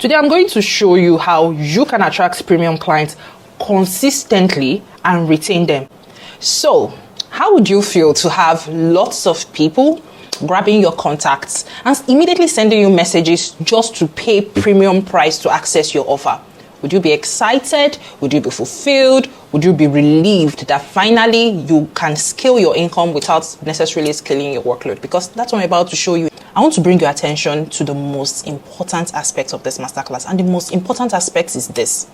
Today I'm going to show you how you can attract premium clients consistently and retain them. So, how would you feel to have lots of people grabbing your contacts and immediately sending you messages just to pay premium price to access your offer? Would you be excited? Would you be fulfilled? Would you be relieved that finally you can scale your income without necessarily scaling your workload? Because that's what I'm about to show you. I want to bring your attention to the most important aspect of this masterclass. And the most important aspect is this.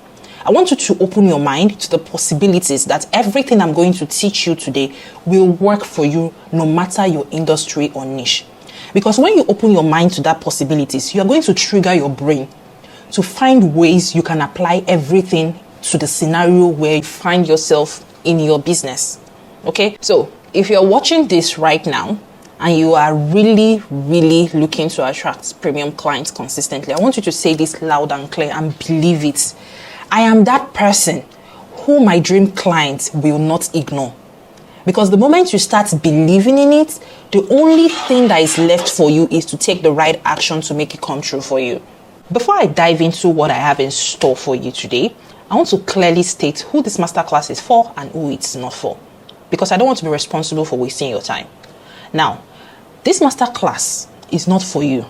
I want you to open your mind to the possibilities that everything I'm going to teach you today will work for you no matter your industry or niche. Because when you open your mind to that possibilities, you are going to trigger your brain to find ways you can apply everything to the scenario where you find yourself in your business. Okay, so if you're watching this right now and you are really looking to attract premium clients consistently, I want you to say this loud and clear and believe it. I am that person who my dream client will not ignore. Because the moment you start believing in it, the only thing that is left for you is to take the right action to make it come true for you. Before I dive into what I have in store for you today, I want to clearly state who this masterclass is for and who it's not for. Because I don't want to be responsible for wasting your time. Now, this masterclass is not for you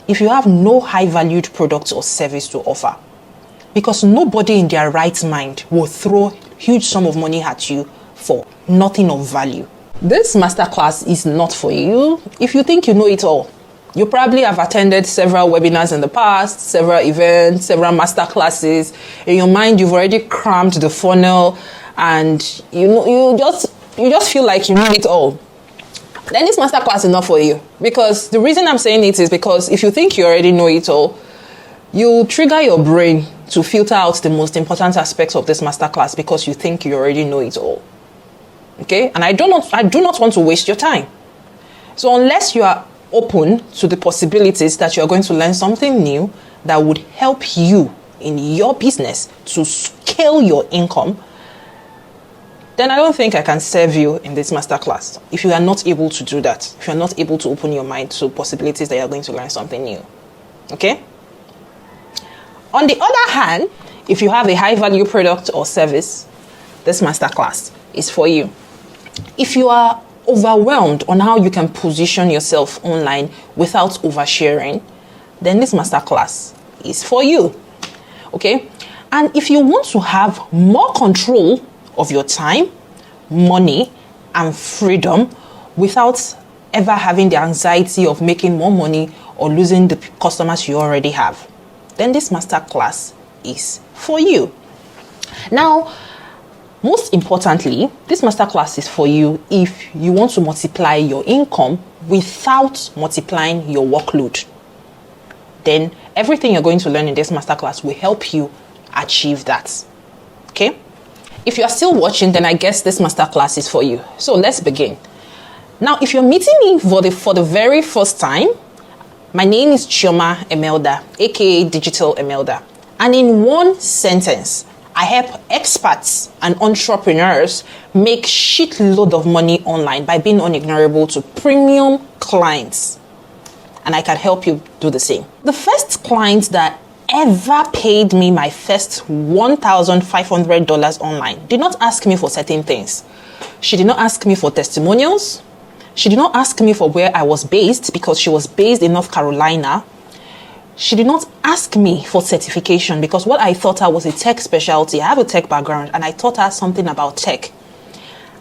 if you have no high-valued product or service to offer. Because nobody in their right mind will throw huge sum of money at you for nothing of value. This masterclass is not for you if you think you know it all. You probably have attended several webinars in the past, several events, several masterclasses. In your mind, you've already crammed the funnel and you just feel like you know it all. Then this masterclass is not for you. Because the reason I'm saying it is because if you think you already know it all, you trigger your brain to filter out the most important aspects of this masterclass because you think you already know it all. Okay? And I do not want to waste your time. So unless you are open to the possibilities that you're going to learn something new that would help you in your business to scale your income, then I don't think I can serve you in this masterclass. If you are not able to do that, if you're not able to open your mind to possibilities that you're going to learn something new. Okay? On the other hand, if you have a high value product or service, this masterclass is for you. If you are overwhelmed on how you can position yourself online without oversharing, then this masterclass is for you. Okay? And if you want to have more control of your time, money, and freedom without ever having the anxiety of making more money or losing the customers you already have, then this masterclass is for you. Now, most importantly, this masterclass is for you if you want to multiply your income without multiplying your workload. Then everything you're going to learn in this masterclass will help you achieve that. Okay? If you are still watching, then I guess this masterclass is for you. So let's begin. Now, if you're meeting me for the very first time, my name is Chioma Emelda, aka Digital Emelda. And in one sentence, I help experts and entrepreneurs make shitload of money online by being unignorable to premium clients. And I can help you do the same. The first client that ever paid me my first $1,500 online did not ask me for certain things. She did not ask me for testimonials. She did not ask me for where I was based because she was based in North Carolina. She did not ask me for certification because what I thought I was a tech specialty. I have a tech background and I taught her something about tech.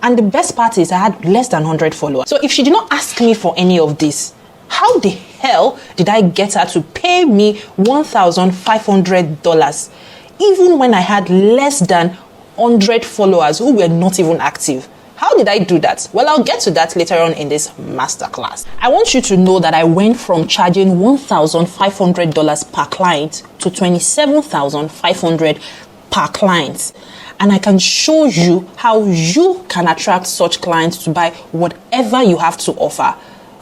And the best part is I had less than 100 followers. So if she did not ask me for any of this, how the hell did I get her to pay me $1,500 even when I had less than 100 followers who were not even active? How did I do that? Well, I'll get to that later on in this masterclass. I want you to know that I went from charging $1,500 per client to $27,500 per client. And I can show you how you can attract such clients to buy whatever you have to offer,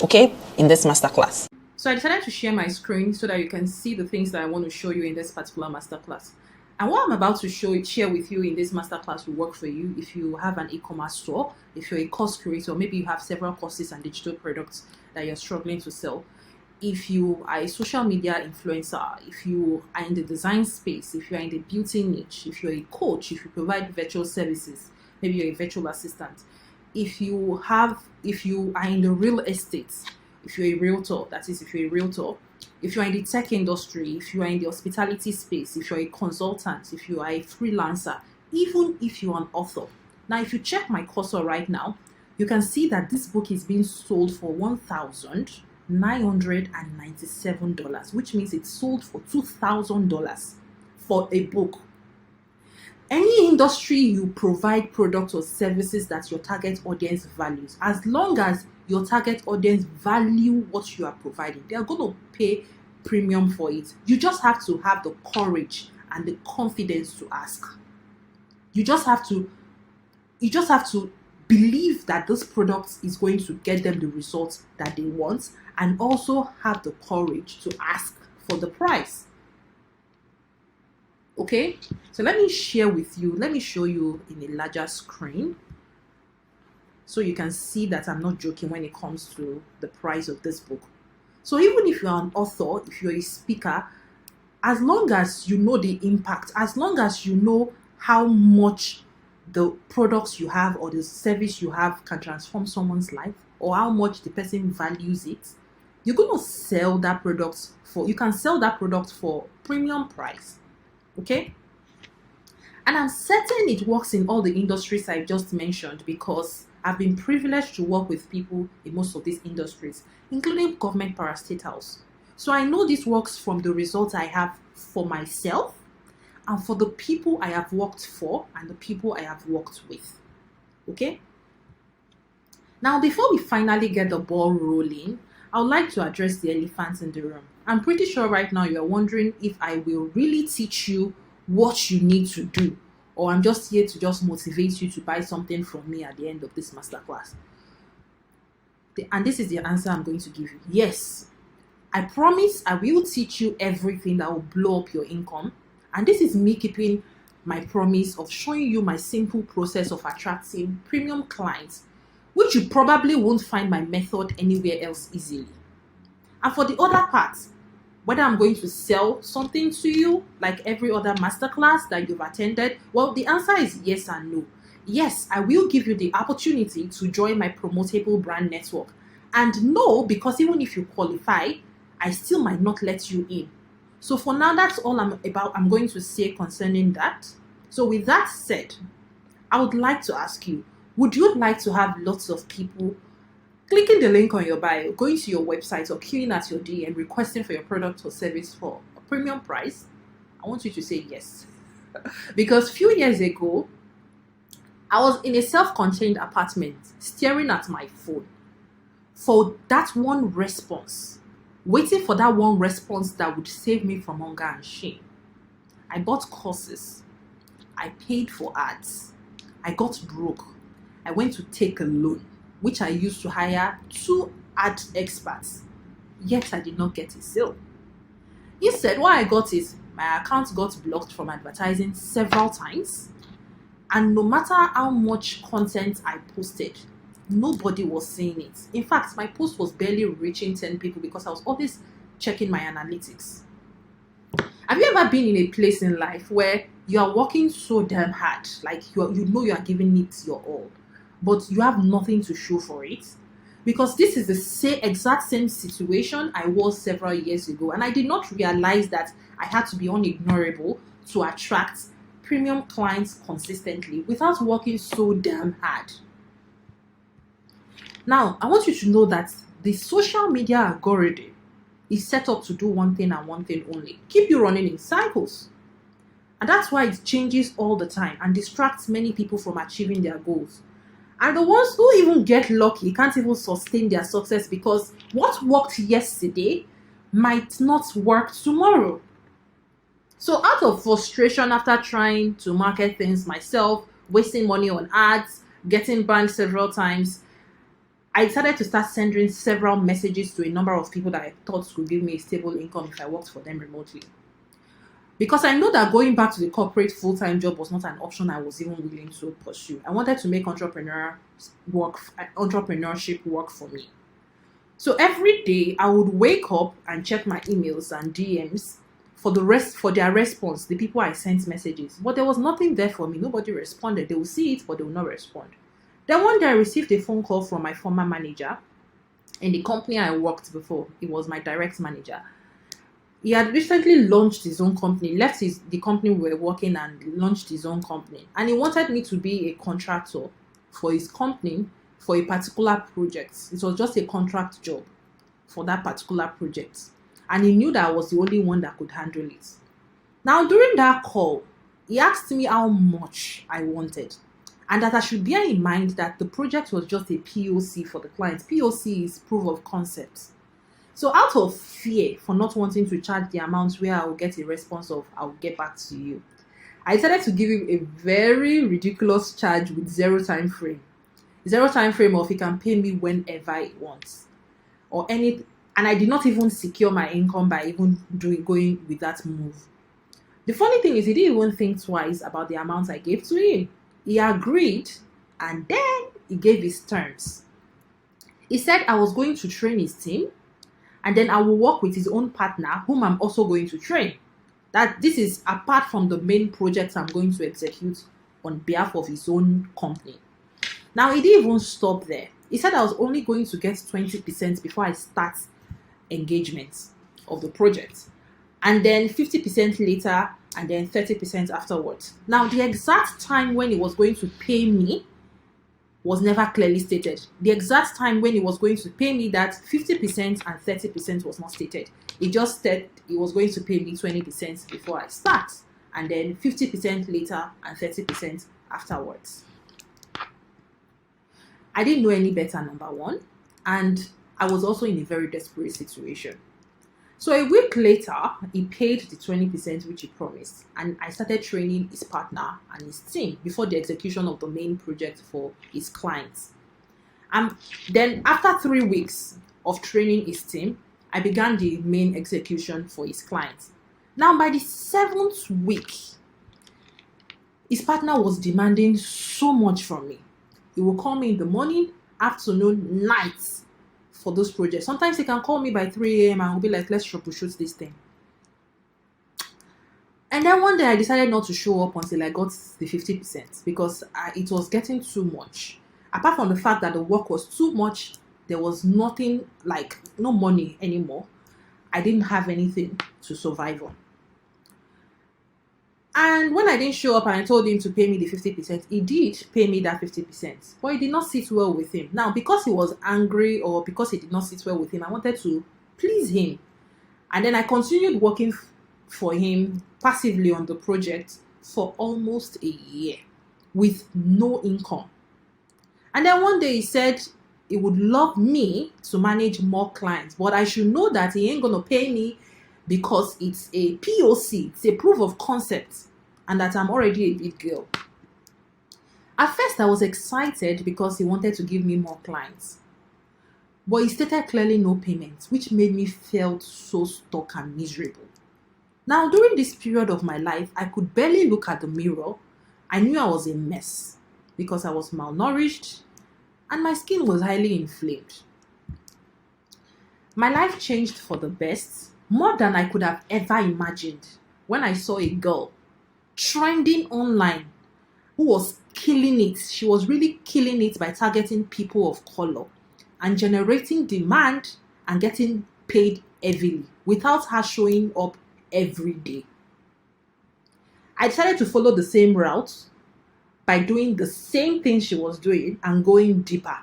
okay, in this masterclass. So I decided to share my screen so that you can see the things that I want to show you in this particular masterclass. And what I'm about to share with you in this masterclass will work for you if you have an e-commerce store, if you're a course creator, maybe you have several courses and digital products that you're struggling to sell. if you are a social media influencer, if you are in the design space, if you are in the beauty niche, if you're a coach, if you provide virtual services, maybe you're a virtual assistant, if you are in the real estate, if you're a realtor, that is, if you're a realtor, if you're in the tech industry, if you are in the hospitality space, if you're a consultant, if you are a freelancer, even if you're an author. Now, if you check my cursor right now, you can see that this book is being sold for $1,997, which means it's sold for $2,000 for a book. Any industry you provide products or services that your target audience values, as long as your target audience value what you are providing, they are going to pay premium for it. You just have to have the courage and the confidence to ask. You just have to believe that this product is going to get them the results that they want, and also have the courage to ask for the price. Okay, so let me show you in a larger screen so you can see that I'm not joking when it comes to the price of this book. So even if you're an author, if you're a speaker, as long as you know the impact, as long as you know how much the products you have or the service you have can transform someone's life, or how much the person values it, you're going to sell that product for premium price. Okay? And I'm certain it works in all the industries I just mentioned, because I've been privileged to work with people in most of these industries, including government parastatals. So I know this works from the results I have for myself and for the people I have worked for and the people I have worked with. Okay? Now, before we finally get the ball rolling, I would like to address the elephant in the room. I'm pretty sure right now you're wondering if I will really teach you what you need to do, or I'm just here to just motivate you to buy something from me at the end of this masterclass. And this is the answer I'm going to give you. Yes, I promise I will teach you everything that will blow up your income. And this is me keeping my promise of showing you my simple process of attracting premium clients, which you probably won't find my method anywhere else easily. And for the other part, whether I'm going to sell something to you like every other masterclass that you've attended, well, the answer is yes and no. Yes, I will give you the opportunity to join my promotable brand network. And no, because even if you qualify, I still might not let you in. So for now, that's all I'm going to say concerning that. So with that said, I would like to ask you, would you like to have lots of people clicking the link on your bio, going to your website, or queuing at your DM, requesting for your product or service for a premium price? I want you to say yes. Because a few years ago, I was in a self-contained apartment staring at my phone for that one response, waiting for that one response that would save me from hunger and shame. I bought courses. I paid for ads. I got broke. I went to take a loan, which I used to hire 2 ad experts. Yet I did not get a sale. Instead, what I got is my account got blocked from advertising several times. And no matter how much content I posted, nobody was seeing it. In fact, my post was barely reaching 10 people because I was always checking my analytics. Have you ever been in a place in life where you are working so damn hard, like you are giving it your all, but you have nothing to show for it? Because this is the exact same situation I was several years ago, and I did not realize that I had to be unignorable to attract premium clients consistently without working so damn hard. Now, I want you to know that the social media algorithm is set up to do one thing and one thing only: keep you running in cycles. And that's why it changes all the time and distracts many people from achieving their goals. And the ones who even get lucky can't even sustain their success, because what worked yesterday might not work tomorrow. So out of frustration, after trying to market things myself, wasting money on ads, getting banned several times, I decided to start sending several messages to a number of people that I thought could give me a stable income if I worked for them remotely. Because I know that going back to the corporate full-time job was not an option I was even willing to pursue. I wanted to make entrepreneurship work for me. So every day I would wake up and check my emails and DMs for their response, the people I sent messages. But there was nothing there for me. Nobody responded. They will see it, but they will not respond. Then one day I received a phone call from my former manager in the company I worked before. He was my direct manager. He had recently launched his own company, left the company we were working and launched his own company. And he wanted me to be a contractor for his company for a particular project. It was just a contract job for that particular project. And he knew that I was the only one that could handle it. Now, during that call, he asked me how much I wanted. And that I should bear in mind that the project was just a POC for the client. POC is proof of concept. So out of fear for not wanting to charge the amount where I will get a response of, I'll get back to you, I decided to give him a very ridiculous charge with zero time frame. Zero time frame of he can pay me whenever he wants. Or any, and I did not even secure my income by even going with that move. The funny thing is he didn't even think twice about the amount I gave to him. He agreed and then he gave his terms. He said I was going to train his team and then I will work with his own partner whom I'm also going to train. That this is apart from the main projects I'm going to execute on behalf of his own company. Now, he didn't even stop there. He said I was only going to get 20% before I start engagement of the project. And then 50% later, and then 30% afterwards. Now, the exact time when he was going to pay me was never clearly stated. The exact time when he was going to pay me, that 50% and 30% was not stated. He just said he was going to pay me 20% before I start, and then 50% later and 30% afterwards. I didn't know any better, number one, and I was also in a very desperate situation. So a week later, he paid the 20% which he promised, and I started training his partner and his team before the execution of the main project for his clients. And then after 3 weeks of training his team, I began the main execution for his clients. Now, by the 7th week, his partner was demanding so much from me. He will call me in the morning, afternoon, night for those projects. Sometimes he can call me by 3 a.m. and we'll be like, let's troubleshoot this thing. And then one day I decided not to show up until I got the 50% because it was getting too much. Apart from the fact that the work was too much, there was nothing, like no money anymore. I didn't have anything to survive on. And when I didn't show up and I told him to pay me the 50%, he did pay me that 50%. But it did not sit well with him. Now, because he was angry or because it did not sit well with him, I wanted to please him. And then I continued working for him passively on the project for almost a year with no income. And then one day he said he would love me to manage more clients, but I should know that he ain't going to pay me because it's a POC, it's a proof of concept, and that I'm already a big girl. At first, I was excited because he wanted to give me more clients. But he stated clearly no payments, which made me feel so stuck and miserable. Now, during this period of my life, I could barely look at the mirror. I knew I was a mess because I was malnourished and my skin was highly inflamed. My life changed for the best, more than I could have ever imagined, when I saw a girl trending online who was killing it. She was really killing it by targeting people of color and generating demand and getting paid heavily without her showing up every day. I decided to follow the same route by doing the same thing she was doing and going deeper.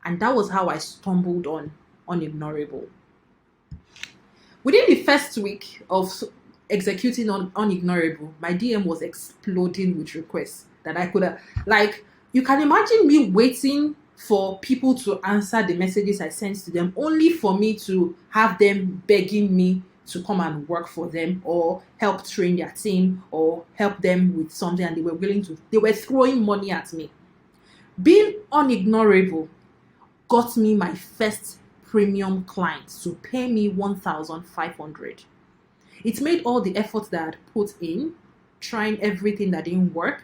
And that was how I stumbled on UN-ignorable. Within the first week of executing on UN-ignorable, my DM was exploding with requests that I could have, like, you can imagine me waiting for people to answer the messages I sent to them, only for me to have them begging me to come and work for them or help train their team or help them with something, and they were throwing money at me. Being UN-ignorable got me my first premium client to pay me 1,500. It made all the effort that I had put in, trying everything that didn't work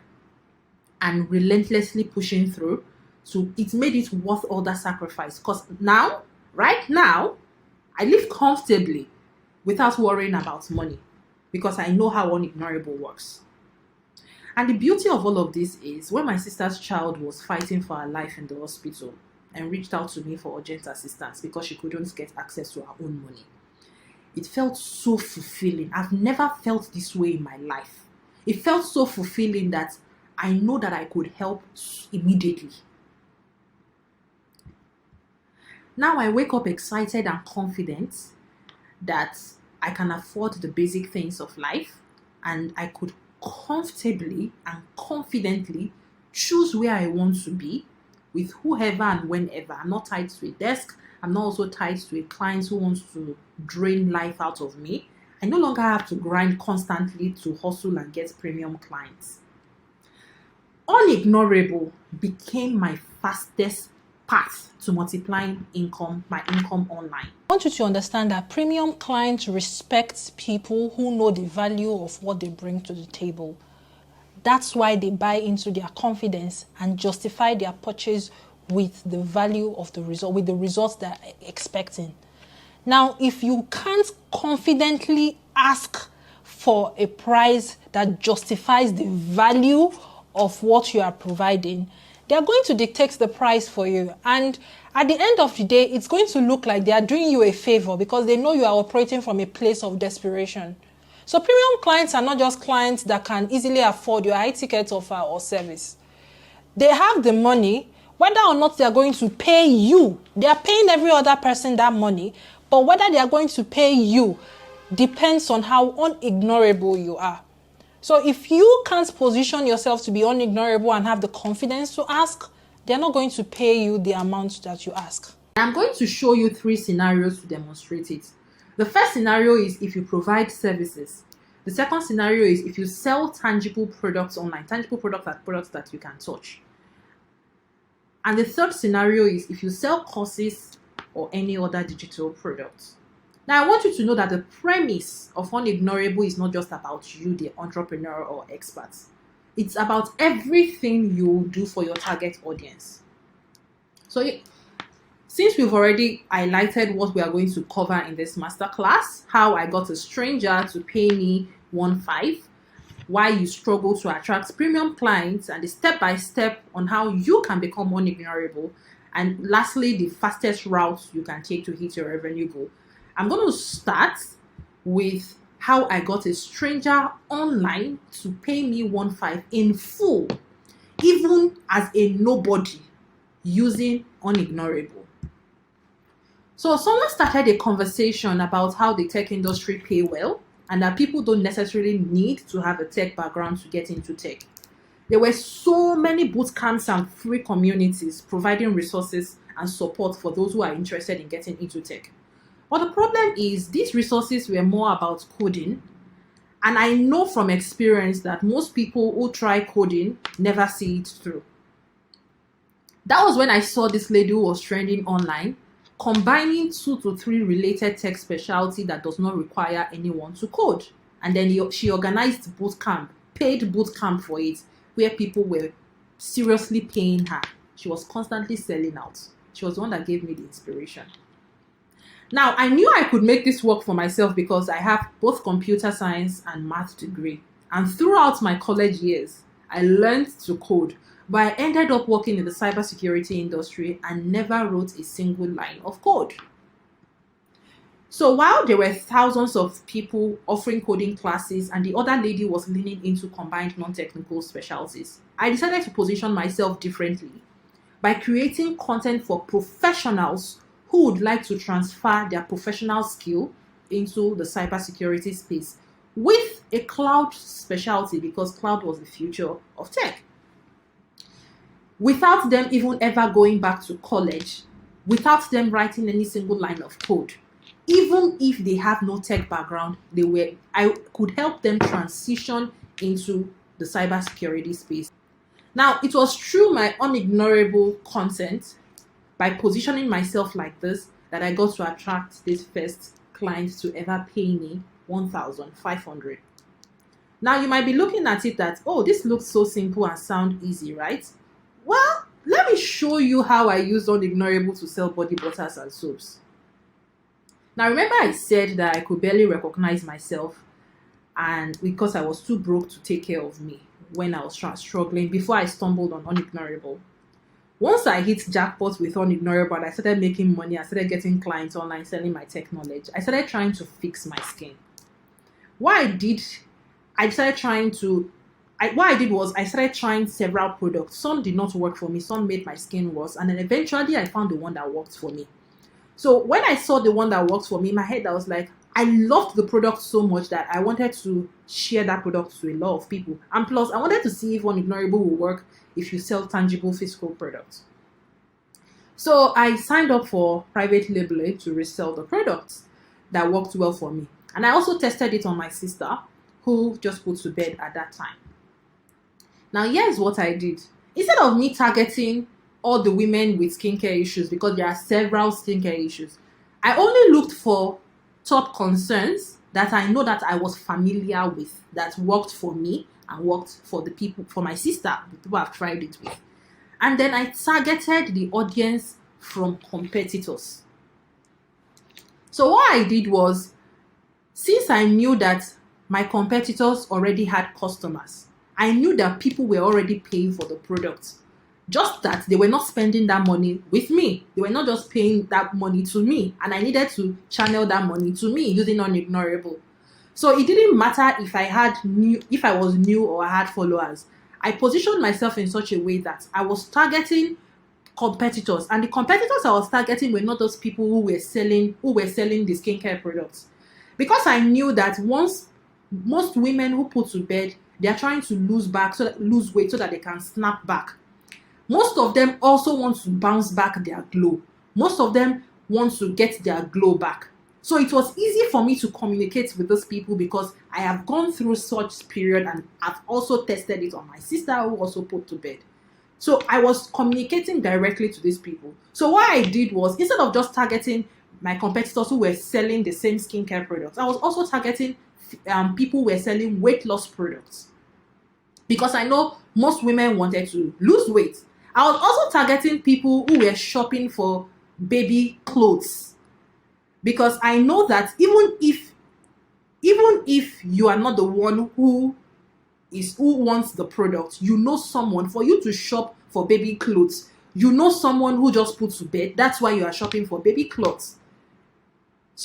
and relentlessly pushing through, so it made it worth all that sacrifice. Because now Right now, I live comfortably without worrying about money because I know how Unignorable works. And the beauty of all of this is when my sister's child was fighting for her life in the hospital and reached out to me for urgent assistance because she couldn't get access to her own money. It felt so fulfilling. I've never felt this way in my life. It felt so fulfilling that I know that I could help immediately. Now I wake up excited and confident that I can afford the basic things of life and I could comfortably and confidently choose where I want to be with whoever and whenever. I'm not tied to a desk. I'm not also tied to a client who wants to drain life out of me. I no longer have to grind constantly to hustle and get premium clients. Unignorable became my fastest path to multiplying my income online. I want you to understand that premium clients respect people who know the value of what they bring to the table. That's why they buy into their confidence and justify their purchase with the value of the result, with the results they're expecting. Now, if you can't confidently ask for a price that justifies the value of what you are providing, they're going to dictate the price for you. And at the end of the day, it's going to look like they are doing you a favor because they know you are operating from a place of desperation. So premium clients are not just clients that can easily afford your high ticket offer or service. They have the money, whether or not they are going to pay you. They are paying every other person that money, but whether they are going to pay you depends on how unignorable you are. So if you can't position yourself to be unignorable and have the confidence to ask, they're not going to pay you the amount that you ask. I'm going to show you 3 scenarios to demonstrate it. The first scenario is if you provide services. The second scenario is if you sell tangible products online. Tangible products are products that you can touch. And the third scenario is if you sell courses or any other digital products. Now, I want you to know that the premise of Unignorable is not just about you, the entrepreneur or expert. It's about everything you do for your target audience. So, since we've already highlighted what we are going to cover in this masterclass, how I got a stranger to pay me 1.5, why you struggle to attract premium clients, and the step-by-step on how you can become Unignorable, and lastly, the fastest route you can take to hit your revenue goal. I'm going to start with how I got a stranger online to pay me 1.5 in full, even as a nobody, using Unignorable. So someone started a conversation about how the tech industry pay well and that people don't necessarily need to have a tech background to get into tech. There were so many boot camps and free communities providing resources and support for those who are interested in getting into tech. But the problem is these resources were more about coding, and I know from experience that most people who try coding never see it through. That was when I saw this lady who was trending online, combining 2 to 3 related tech specialty that does not require anyone to code. And then she organized boot camp, paid boot camp for it, where people were seriously paying her. She was constantly selling out. She was the one that gave me the inspiration. Now, I knew I could make this work for myself because I have both computer science and math degree. And throughout my college years, I learned to code, but I ended up working in the cybersecurity industry and never wrote a single line of code. So while there were thousands of people offering coding classes and the other lady was leaning into combined non-technical specialties, I decided to position myself differently by creating content for professionals who would like to transfer their professional skill into the cybersecurity space with a cloud specialty, because cloud was the future of tech. Without them even ever going back to college, without them writing any single line of code, even if they have no tech background, I could help them transition into the cybersecurity space. Now, it was through my unignorable content, by positioning myself like this, that I got to attract this first client to ever pay me 1,500. Now, you might be looking at it that, oh, this looks so simple and sound easy, right? Well, let me show you how I used Unignorable to sell body butters and soaps. Now, remember I said that I could barely recognize myself, and because I was too broke to take care of me when I was struggling before I stumbled on Unignorable. Once I hit jackpot with Unignorable and I started making money, I started getting clients online, selling my tech knowledge, I started trying to fix my skin. What I did was I started trying several products. Some did not work for me, some made my skin worse, and then eventually I found the one that worked for me. So when I saw the one that worked for me, in my head I was like, I loved the product so much that I wanted to share that product to a lot of people. And plus, I wanted to see if Unignorable will work if you sell tangible physical products. So I signed up for private labeling to resell the products that worked well for me. And I also tested it on my sister, who just put to bed at that time. Now, here's what I did. Instead of me targeting all the women with skincare issues, because there are several skincare issues, I only looked for top concerns that I know that I was familiar with, that worked for me and worked for the people, for my sister, the people I've tried it with. And then I targeted the audience from competitors. So what I did was, since I knew that my competitors already had customers, I knew that people were already paying for the product. Just that they were not spending that money with me. They were not just paying that money to me. And I needed to channel that money to me using Unignorable. So it didn't matter if I was new or I had followers. I positioned myself in such a way that I was targeting competitors. And the competitors I was targeting were not those people who were selling the skincare products. Because I knew that once most women who put to bed, they are trying to lose weight so that they can snap back. Most of them also want to bounce back their glow. Most of them want to get their glow back. So it was easy for me to communicate with those people because I have gone through such period and I've also tested it on my sister who also put to bed. So I was communicating directly to these people. So what I did was, instead of just targeting my competitors who were selling the same skincare products, I was also targeting people who were selling weight loss products. Because I know most women wanted to lose weight. I was also targeting people who were shopping for baby clothes, because I know that even if you are not the one who wants the product, you know someone. For you to shop for baby clothes, you know someone who just put to bed. That's why you are shopping for baby clothes.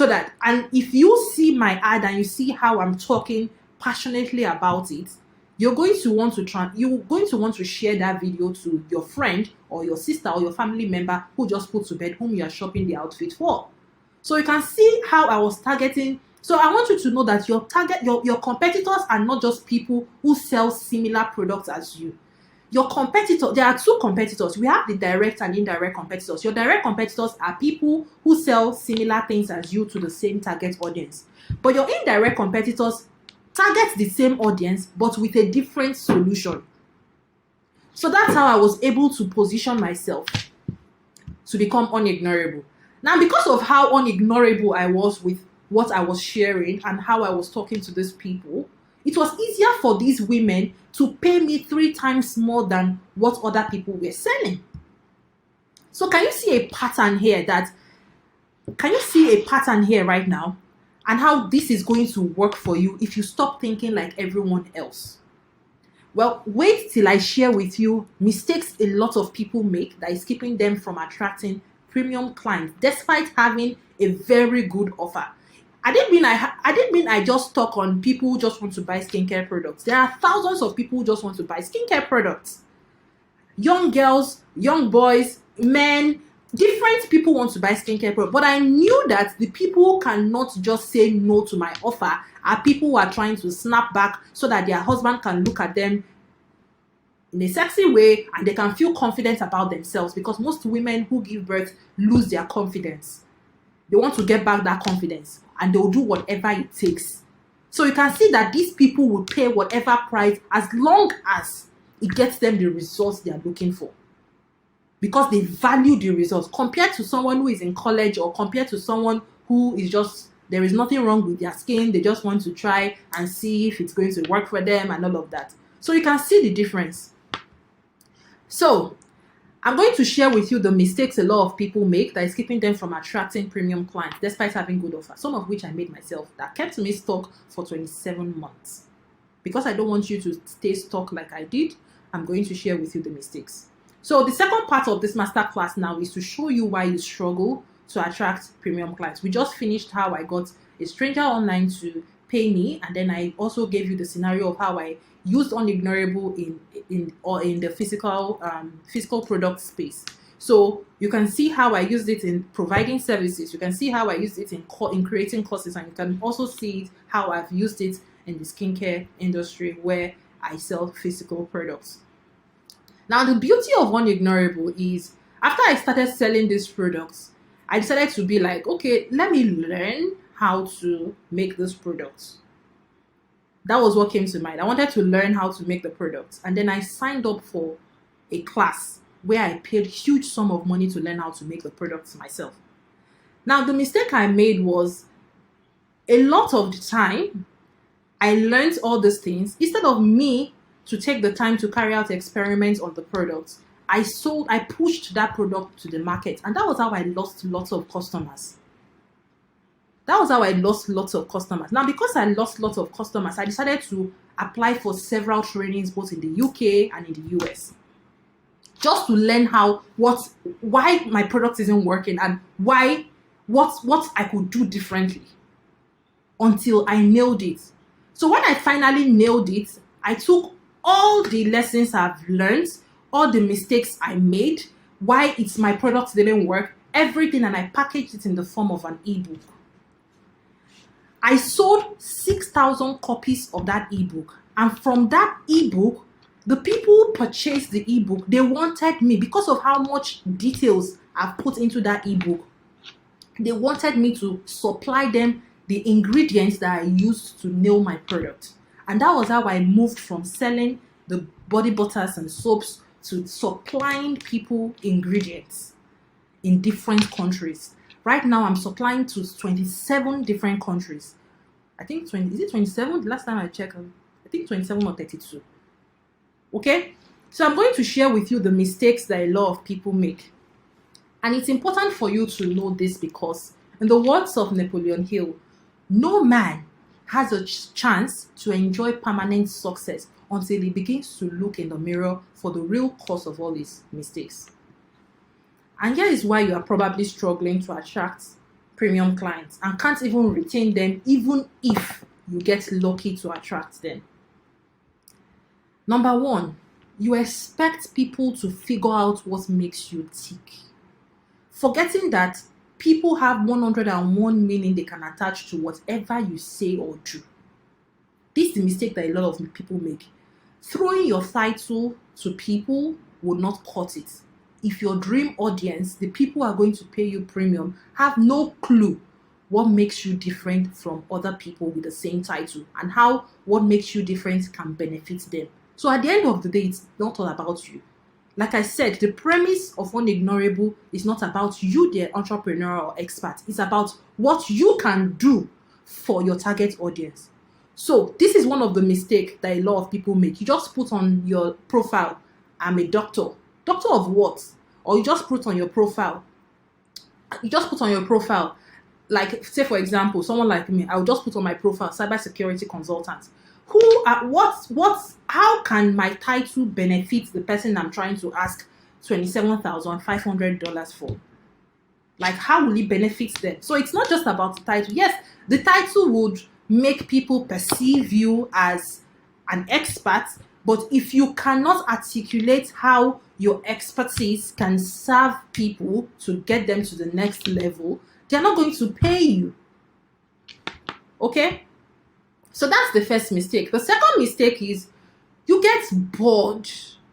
And if you see my ad and you see how I'm talking passionately about it, you're going to want to share that video to your friend or your sister or your family member who just put to bed, whom you are shopping the outfit for. So you can see how I was targeting. So I want you to know that your competitors are not just people who sell similar products as you. Your competitor, there are two competitors. We have the direct and indirect competitors. Your direct competitors are people who sell similar things as you to the same target audience. But your indirect competitors target the same audience but with a different solution. So that's how I was able to position myself to become Unignorable. Now, because of how unignorable I was with what I was sharing and how I was talking to these people, it was easier for these women to pay me 3 times more than what other people were selling. So can you see a pattern here right now? And how this is going to work for you if you stop thinking like everyone else? Well, wait till I share with you mistakes a lot of people make that is keeping them from attracting premium clients despite having a very good offer. I didn't mean I just talk on people who just want to buy skincare products. There are thousands of people who just want to buy skincare products. Young girls, young boys, men, different people want to buy skincare products. But I knew that the people who cannot just say no to my offer are people who are trying to snap back so that their husband can look at them in a sexy way and they can feel confident about themselves, because most women who give birth lose their confidence. They want to get back that confidence and they'll do whatever it takes. So you can see that these people will pay whatever price as long as it gets them the results they are looking for, because they value the results compared to someone who is in college or compared to someone who is just, there is nothing wrong with their skin. They just want to try and see if it's going to work for them and all of that. So you can see the difference. So I'm going to share with you the mistakes a lot of people make that is keeping them from attracting premium clients despite having good offers, some of which I made myself, that kept me stuck for 27 months. Because I don't want you to stay stuck like I did, I'm going to share with you the mistakes. So the second part of this masterclass now is to show you why you struggle to attract premium clients. We just finished how I got a stranger online to pay me, and then I also gave you the scenario of how I used Un-ignorable in the physical product space. So you can see how I used it in providing services. You can see how I used it in creating courses, and you can also see how I've used it in the skincare industry where I sell physical products. Now, the beauty of Un-ignorable is after I started selling these products, I decided to be like, okay, let me learn how to make this product. That was what came to mind. I wanted to learn how to make the products. And then I signed up for a class where I paid a huge sum of money to learn how to make the products myself. Now, the mistake I made was a lot of the time, I learned all these things. Instead of me to take the time to carry out experiments on the products, I pushed that product to the market. And that was how I lost lots of customers. Now, because I lost lots of customers, I decided to apply for several trainings both in the UK and in the US. Just to learn why my product isn't working and what I could do differently until I nailed it. So when I finally nailed it, I took all the lessons I've learned, all the mistakes I made, why my product didn't work, everything, and I packaged it in the form of an ebook. I sold 6,000 copies of that ebook. And from that ebook, the people who purchased the ebook, they wanted me because of how much details I've put into that ebook. They wanted me to supply them the ingredients that I used to nail my product. And that was how I moved from selling the body butters and soaps to supplying people ingredients in different countries. Right now, I'm supplying to 27 different countries. I think is it 27? The last time I checked, I think 27 or 32. Okay? So I'm going to share with you the mistakes that a lot of people make. And it's important for you to know this because, in the words of Napoleon Hill, no man has a chance to enjoy permanent success until he begins to look in the mirror for the real cause of all his mistakes. And here is why you are probably struggling to attract premium clients and can't even retain them even if you get lucky to attract them. Number one, you expect people to figure out what makes you tick. Forgetting that people have 101 meaning they can attach to whatever you say or do. This is the mistake that a lot of people make. Throwing your title to people will not cut it. If your dream audience, the people who are going to pay you premium, have no clue what makes you different from other people with the same title and how what makes you different can benefit them. So at the end of the day, it's not all about you. Like I said, the premise of Un-ignorable is not about you, the entrepreneur or expert. It's about what you can do for your target audience. So this is one of the mistakes that a lot of people make. You just put on your profile, I'm a doctor. Doctor of what? Or you just put on your profile. Like, say for example, someone like me, I would just put on my profile, cybersecurity consultant. How can my title benefit the person I'm trying to ask $27,500 for? Like, how will it benefit them? So it's not just about the title. Yes, the title would make people perceive you as an expert, but if you cannot articulate how your expertise can serve people to get them to the next level, they're not going to pay you. Okay? So that's the first mistake. The second mistake is you get bored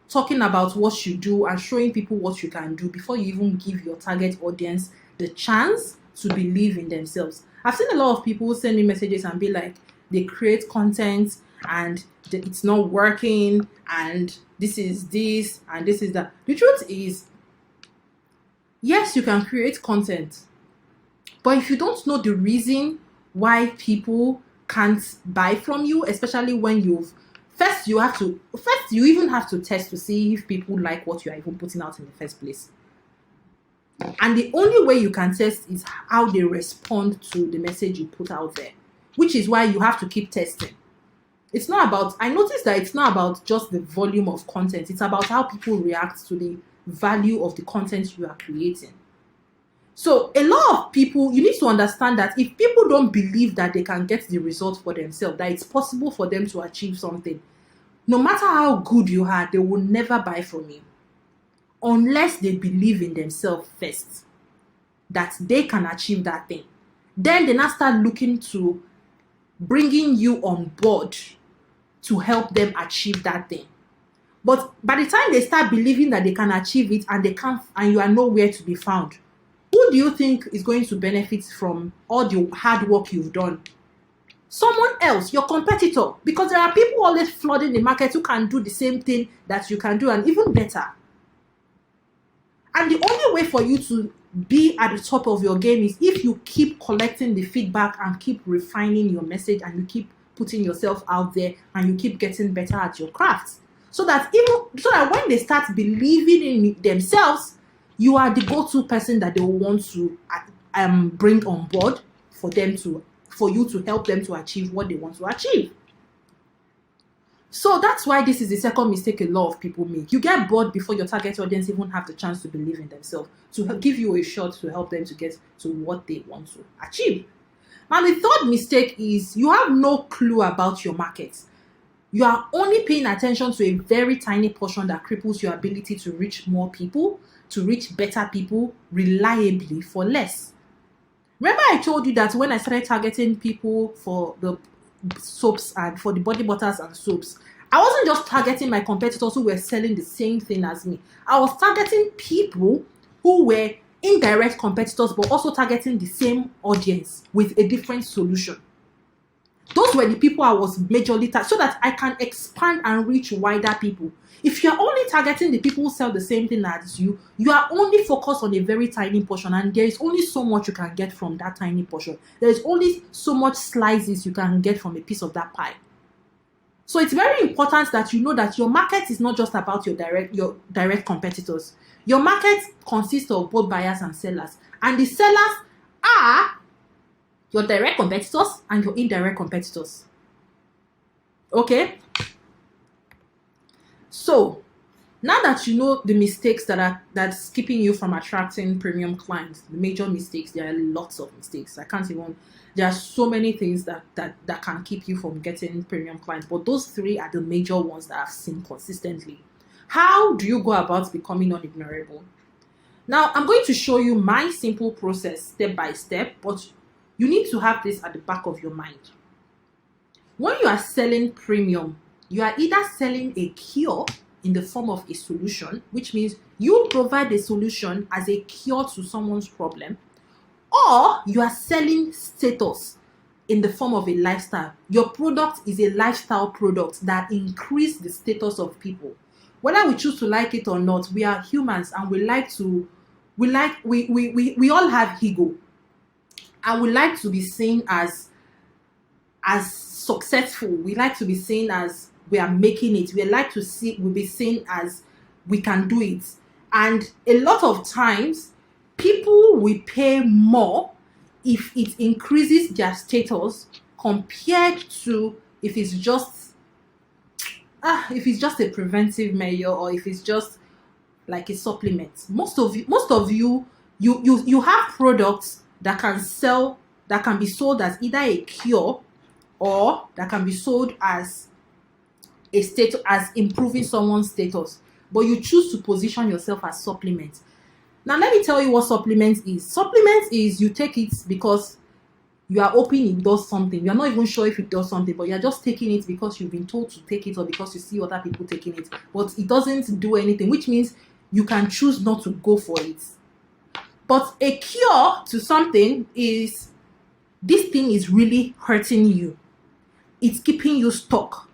talking about what you do and showing people what you can do before you even give your target audience the chance to believe in themselves. I've seen a lot of people send me messages and be like, they create content and it's not working and this is this and this is that. The truth is, yes, you can create content, but if you don't know the reason why people can't buy from you, especially when you've First, you even have to test to see if people like what you are even putting out in the first place. And the only way you can test is how they respond to the message you put out there, which is why you have to keep testing. It's not about, I noticed that it's not about just the volume of content. It's about how people react to the value of the content you are creating. So a lot of people, you need to understand that if people don't believe that they can get the result for themselves, that it's possible for them to achieve something, no matter how good you are, they will never buy from you unless they believe in themselves first, that they can achieve that thing. Then they now start looking to bringing you on board to help them achieve that thing. But by the time they start believing that they can achieve it and they can't, and you are nowhere to be found, who do you think is going to benefit from all the hard work you've done? Someone else, your competitor, because there are people always flooding the market who can do the same thing that you can do and even better. And the only way for you to be at the top of your game is if you keep collecting the feedback and keep refining your message and you keep putting yourself out there and you keep getting better at your craft. So that when they start believing in themselves, you are the go-to person that they will want to bring on board for you to help them to achieve what they want to achieve. So that's why this is the second mistake a lot of people make. You get bored before your target audience even have the chance to believe in themselves, to give you a shot to help them to get to what they want to achieve. Now, the third mistake is you have no clue about your market. You are only paying attention to a very tiny portion that cripples your ability to reach more people, to reach better people reliably for less. Remember I told you that when I started targeting people for the soaps and for the body butters and soaps, I wasn't just targeting my competitors who were selling the same thing as me. I was targeting people who were indirect competitors but also targeting the same audience with a different solution. Those were the people I was majorly so that I can expand and reach wider people. If you're only targeting the people who sell the same thing as you, you are only focused on a very tiny portion, and there is only so much you can get from that tiny portion. There is only so much slices you can get from a piece of that pie. So it's very important that you know that your market is not just about your direct competitors. Your market consists of both buyers and sellers, and the sellers are your direct competitors and your indirect competitors. Okay? So, now that you know the mistakes that's keeping you from attracting premium clients, the major mistakes, there are lots of mistakes. There are so many things that can keep you from getting premium clients, but those three are the major ones that I've seen consistently. How do you go about becoming unignorable? Now, I'm going to show you my simple process step by step, but you need to have this at the back of your mind. When you are selling premium, you are either selling a cure in the form of a solution, which means you provide a solution as a cure to someone's problem, or you are selling status in the form of a lifestyle. Your product is a lifestyle product that increases the status of people. Whether we choose to like it or not, we are humans and we all have ego. And we like to be seen as successful. We like to be seen as we are making it. We'll be seen as we can do it. And a lot of times, people will pay more if it increases their status compared to if it's just a preventive measure or if it's just like a supplement. Most of you have products that can be sold as either a cure or that can be sold as a status, as improving someone's status, but you choose to position yourself as supplements. Now, let me tell you what supplements is. Supplements is you take it because you are hoping it does something. You're not even sure if it does something, but you're just taking it because you've been told to take it or because you see other people taking it, but it doesn't do anything, which means you can choose not to go for it. But a cure to something is, this thing is really hurting you. It's keeping you stuck.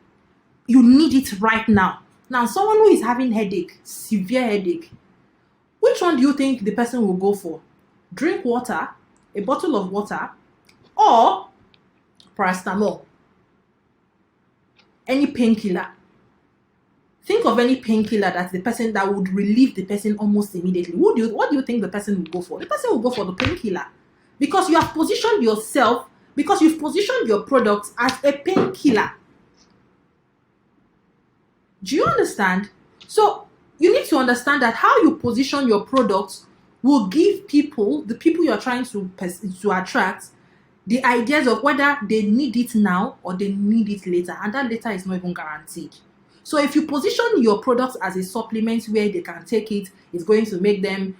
You need it right now. Now, someone who is having headache, severe headache, which one do you think the person will go for? Drink water, a bottle of water, or paracetamol? Any painkiller? Think of any painkiller that the person that would relieve the person almost immediately. What do you think the person will go for? The person will go for the painkiller because you have positioned yourself, because you've positioned your product as a painkiller. Do you understand? So you need to understand that how you position your product will give people, the people you're trying to attract, the ideas of whether they need it now or they need it later, and that later is not even guaranteed. So if you position your products as a supplement where they can take it, it's going to make them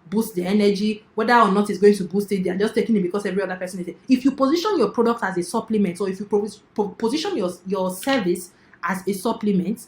boost the energy, whether or not it's going to boost it, they're just taking it because every other person is it. If you position your product as a supplement, or if you position your service as a supplement,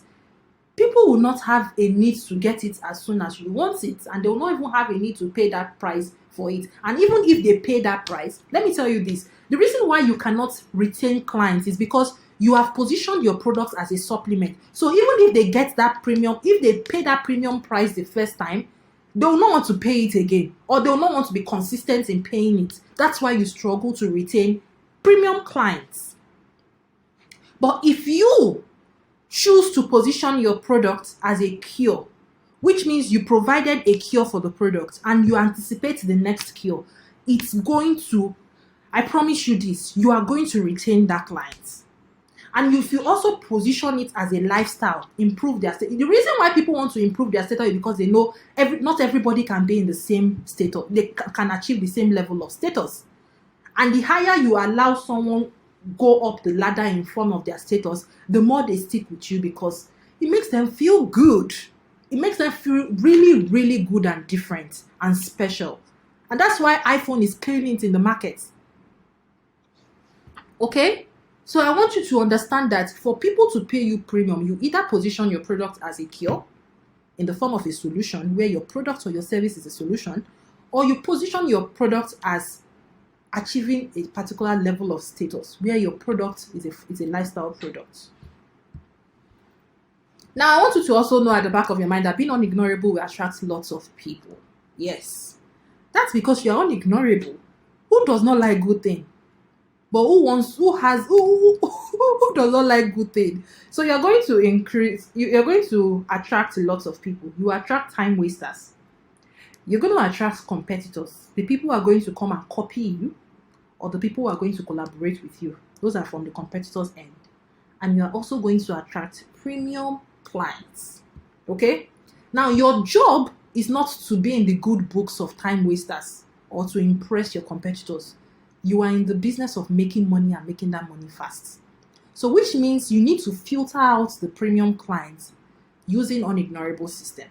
people will not have a need to get it as soon as you want it, and they will not even have a need to pay that price for it. And even if they pay that price, let me tell you this, the reason why you cannot retain clients is because you have positioned your products as a supplement. So even if they get that premium, if they pay that premium price the first time, they will not want to pay it again, or they will not want to be consistent in paying it. That's why you struggle to retain premium clients. But if you choose to position your product as a cure, which means you provided a cure for the product and you anticipate the next cure, it's going to, I promise you this, you are going to retain that client. And if you also position it as a lifestyle, improve their status. The reason why people want to improve their status is because they know not everybody can be in the same status. They can achieve the same level of status. And the higher you allow someone go up the ladder in front of their status, the more they stick with you, because it makes them feel good. It makes them feel really, really good and different and special. And that's why iPhone is killing it in the market. Okay? So I want you to understand that for people to pay you premium, you either position your product as a cure in the form of a solution where your product or your service is a solution, or you position your product as achieving a particular level of status where your product is a lifestyle product. Now, I want you to also know at the back of your mind that being unignorable will attract lots of people. Yes, that's because you're unignorable. Who does not like good things? But who does not like good things? So you're going to attract lots of people. You attract time wasters. You're going to attract competitors. The people who are going to come and copy you, or the people who are going to collaborate with you. Those are from the competitors' end. And you're also going to attract premium clients. Okay? Now, your job is not to be in the good books of time wasters or to impress your competitors. You are in the business of making money and making that money fast. So which means you need to filter out the premium clients using unignorable system.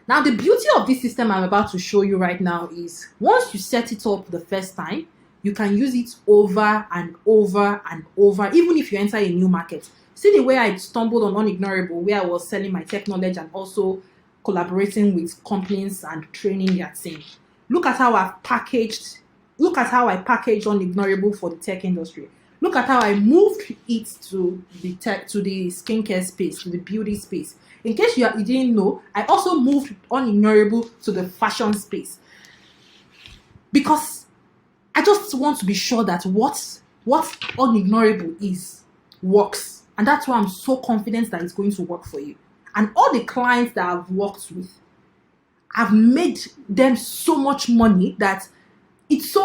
Now, the beauty of this system I'm about to show you right now is once you set it up the first time, you can use it over and over and over, even if you enter a new market. See the way I stumbled on Unignorable, where I was selling my tech knowledge and also collaborating with companies and training their team. Look at how I packaged Unignorable for the tech industry. Look at how I moved it to the skincare space, to the beauty space. In case you didn't know, I also moved Unignorable to the fashion space, because I just want to be sure that what Unignorable is works, and that's why I'm so confident that it's going to work for you. And all the clients that I've worked with, I've made them so much money that it's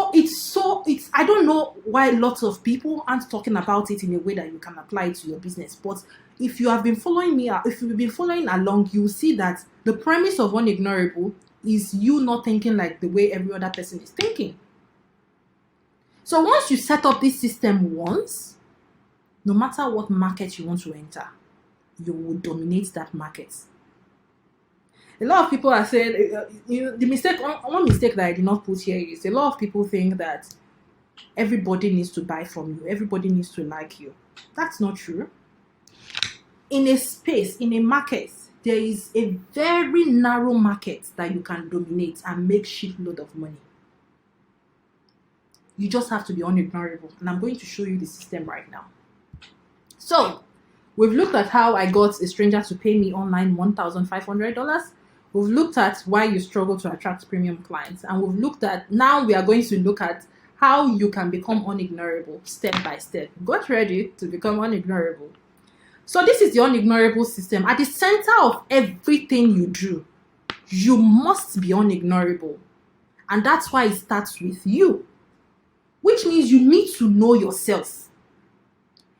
I don't know why lots of people aren't talking about it in a way that you can apply it to your business. But if you have been following me, if you've been following along, you'll see that the premise of Unignorable is you not thinking like the way every other person is thinking. So once you set up this system once, no matter what market you want to enter, you will dominate that market. A lot of people are saying, one mistake that I did not put here is a lot of people think that everybody needs to buy from you, everybody needs to like you. That's not true. In a space, in a market, there is a very narrow market that you can dominate and make shitload of money. You just have to be unignorable, and I'm going to show you the system right now. So, we've looked at how I got a stranger to pay me online $1,500. We've looked at why you struggle to attract premium clients, and now we are going to look at how you can become unignorable step by step. Get ready to become unignorable. So this is the unignorable system. At the center of everything you do, you must be unignorable. And that's why it starts with you. Which means you need to know yourself.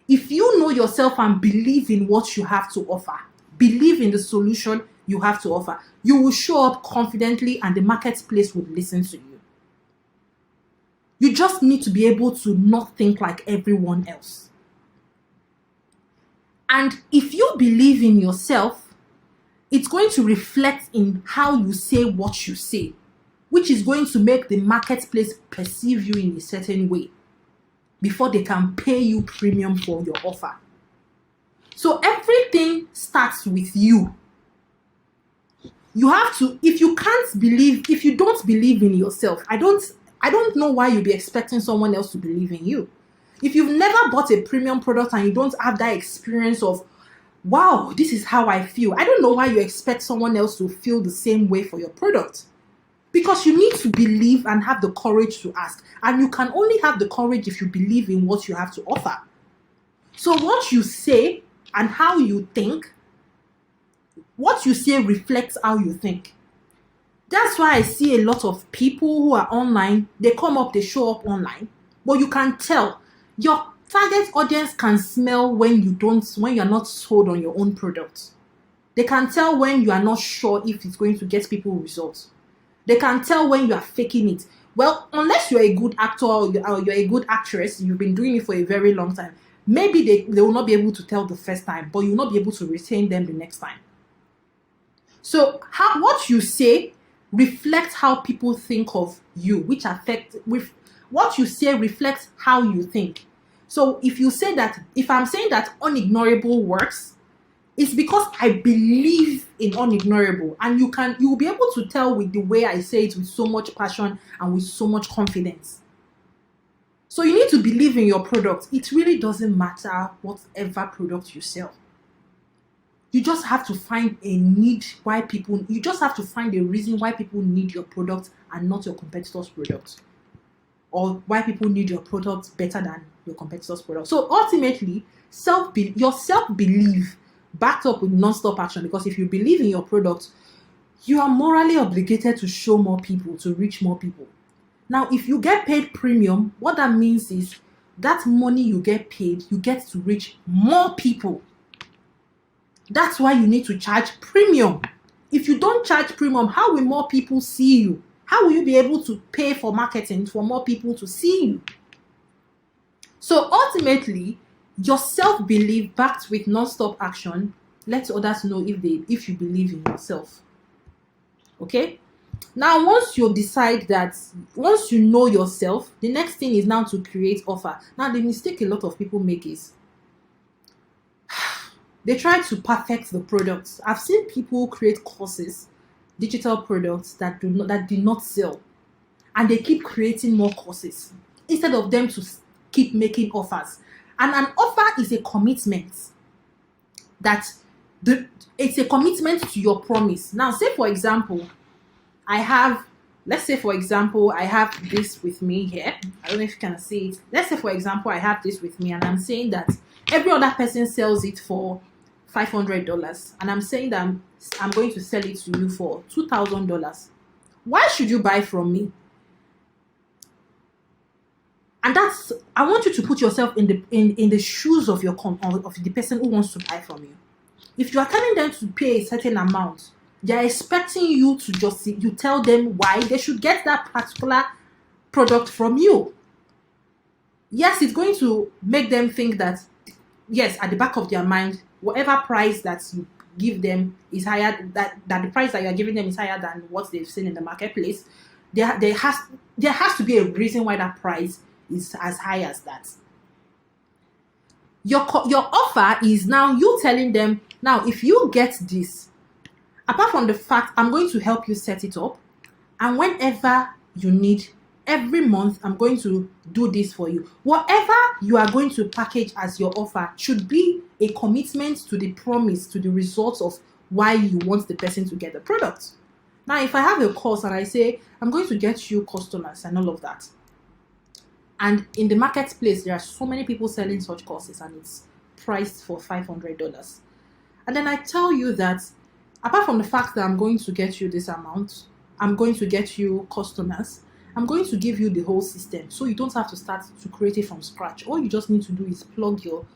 If you know yourself and believe in what you have to offer, believe in the solution you have to offer, you will show up confidently and the marketplace will listen to you. You just need to be able to not think like everyone else. And if you believe in yourself, it's going to reflect in how you say what you say, which is going to make the marketplace perceive you in a certain way before they can pay you premium for your offer. So everything starts with you. You have to, if you don't believe in yourself, I don't know why you'll be expecting someone else to believe in you. If you've never bought a premium product and you don't have that experience of, wow, this is how I feel, I don't know why you expect someone else to feel the same way for your product. Because you need to believe and have the courage to ask. And you can only have the courage if you believe in what you have to offer. So what you say and how you think, what you say reflects how you think. That's why I see a lot of people who are online, they come up, they show up online, but you can tell. Your target audience can smell when you're not sold on your own product. They can tell when you are not sure if it's going to get people results. They can tell when you are faking it. Well, unless you're a good actor or you're a good actress, you've been doing it for a very long time, maybe they will not be able to tell the first time, but you'll not be able to retain them the next time. So what you say reflects how people think of you, which what you say reflects how you think. So if I'm saying that unignorable works, it's because I believe in unignorable, and you will be able to tell with the way I say it with so much passion and with so much confidence. So you need to believe in your product. It really doesn't matter whatever product you sell. You just have to find you just have to find a reason why people need your product and not your competitor's product. Or why people need your product better than your competitor's product. So ultimately, your self-belief backed up with non-stop action, because if you believe in your product, you are morally obligated to show more people, to reach more people. Now, if you get paid premium, what that means is that money you get paid, you get to reach more people. That's why you need to charge premium. If you don't charge premium, how will more people see you? How will you be able to pay for marketing for more people to see you? So ultimately, your self-belief backed with non-stop action lets others know if you believe in yourself. Okay? Now, once you know yourself, the next thing is now to create offer. Now, the mistake a lot of people make is they try to perfect the products. I've seen people create courses, digital products that do not sell, and they keep creating more courses instead of them to keep making offers. And an offer is a commitment it's a commitment to your promise. Now, say for example, I have this with me here. I don't know if you can see it. Let's say for example, I have this with me and I'm saying that every other person sells it for $500, and I'm saying that I'm going to sell it to you for $2,000. Why should you buy from me? And I want you to put yourself in the shoes of of the person who wants to buy from you. If you are telling them to pay a certain amount, they are expecting you to you tell them why they should get that particular product from you. Yes, it's going to make them think that, yes, at the back of their mind, whatever price that you give them is higher, that the price that you are giving them is higher than what they've seen in the marketplace. There has to be a reason why that price is as high as that. Your offer is now you telling them, now if you get this, apart from the fact I'm going to help you set it up, and whenever you need, every month I'm going to do this for you. Whatever you are going to package as your offer should be a commitment to the promise, to the results of why you want the person to get the product. Now, if I have a course and I say I'm going to get you customers and all of that, and in the marketplace there are so many people selling such courses and it's priced for $500. And then I tell you that apart from the fact that I'm going to get you this amount, I'm going to get you customers, I'm going to give you the whole system, so you don't have to start to create it from scratch. All you just need to do is plug your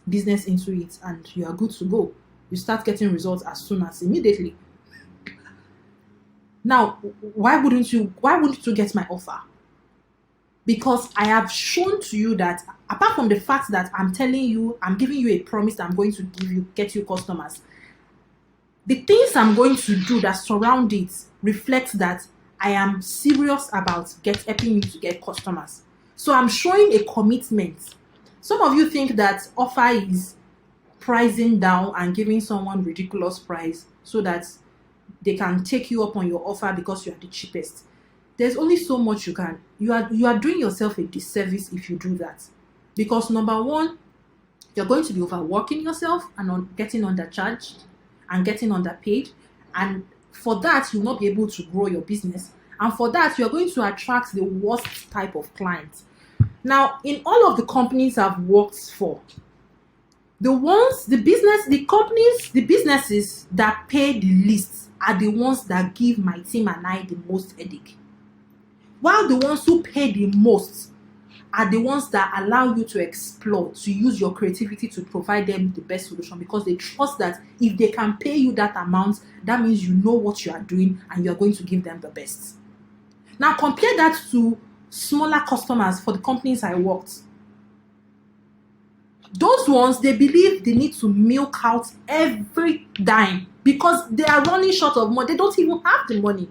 business into it, and you are good to go. You start getting results as soon as immediately. Now, why wouldn't you get my offer? Because I have shown to you that apart from the fact that I'm giving you a promise that I'm going to get you customers, the things I'm going to do that surround it reflect that I am serious about helping you to get customers. So I'm showing a commitment. Some of you think that offer is pricing down and giving someone ridiculous price so that they can take you up on your offer because you are the cheapest. There's only so much you can. You are doing yourself a disservice if you do that. Because number one, you're going to be overworking yourself and getting undercharged and getting underpaid. And for that, you'll not be able to grow your business. And for that, you're going to attract the worst type of clients. Now, in all of the companies I've worked for, the businesses that pay the least are the ones that give my team and I the most headache. While the ones who pay the most are the ones that allow you to explore, to use your creativity to provide them the best solution, because they trust that if they can pay you that amount, that means you know what you are doing and you are going to give them the best. Now compare that to smaller customers for the companies I worked. Those ones, they believe they need to milk out every dime because they are running short of money. They don't even have the money.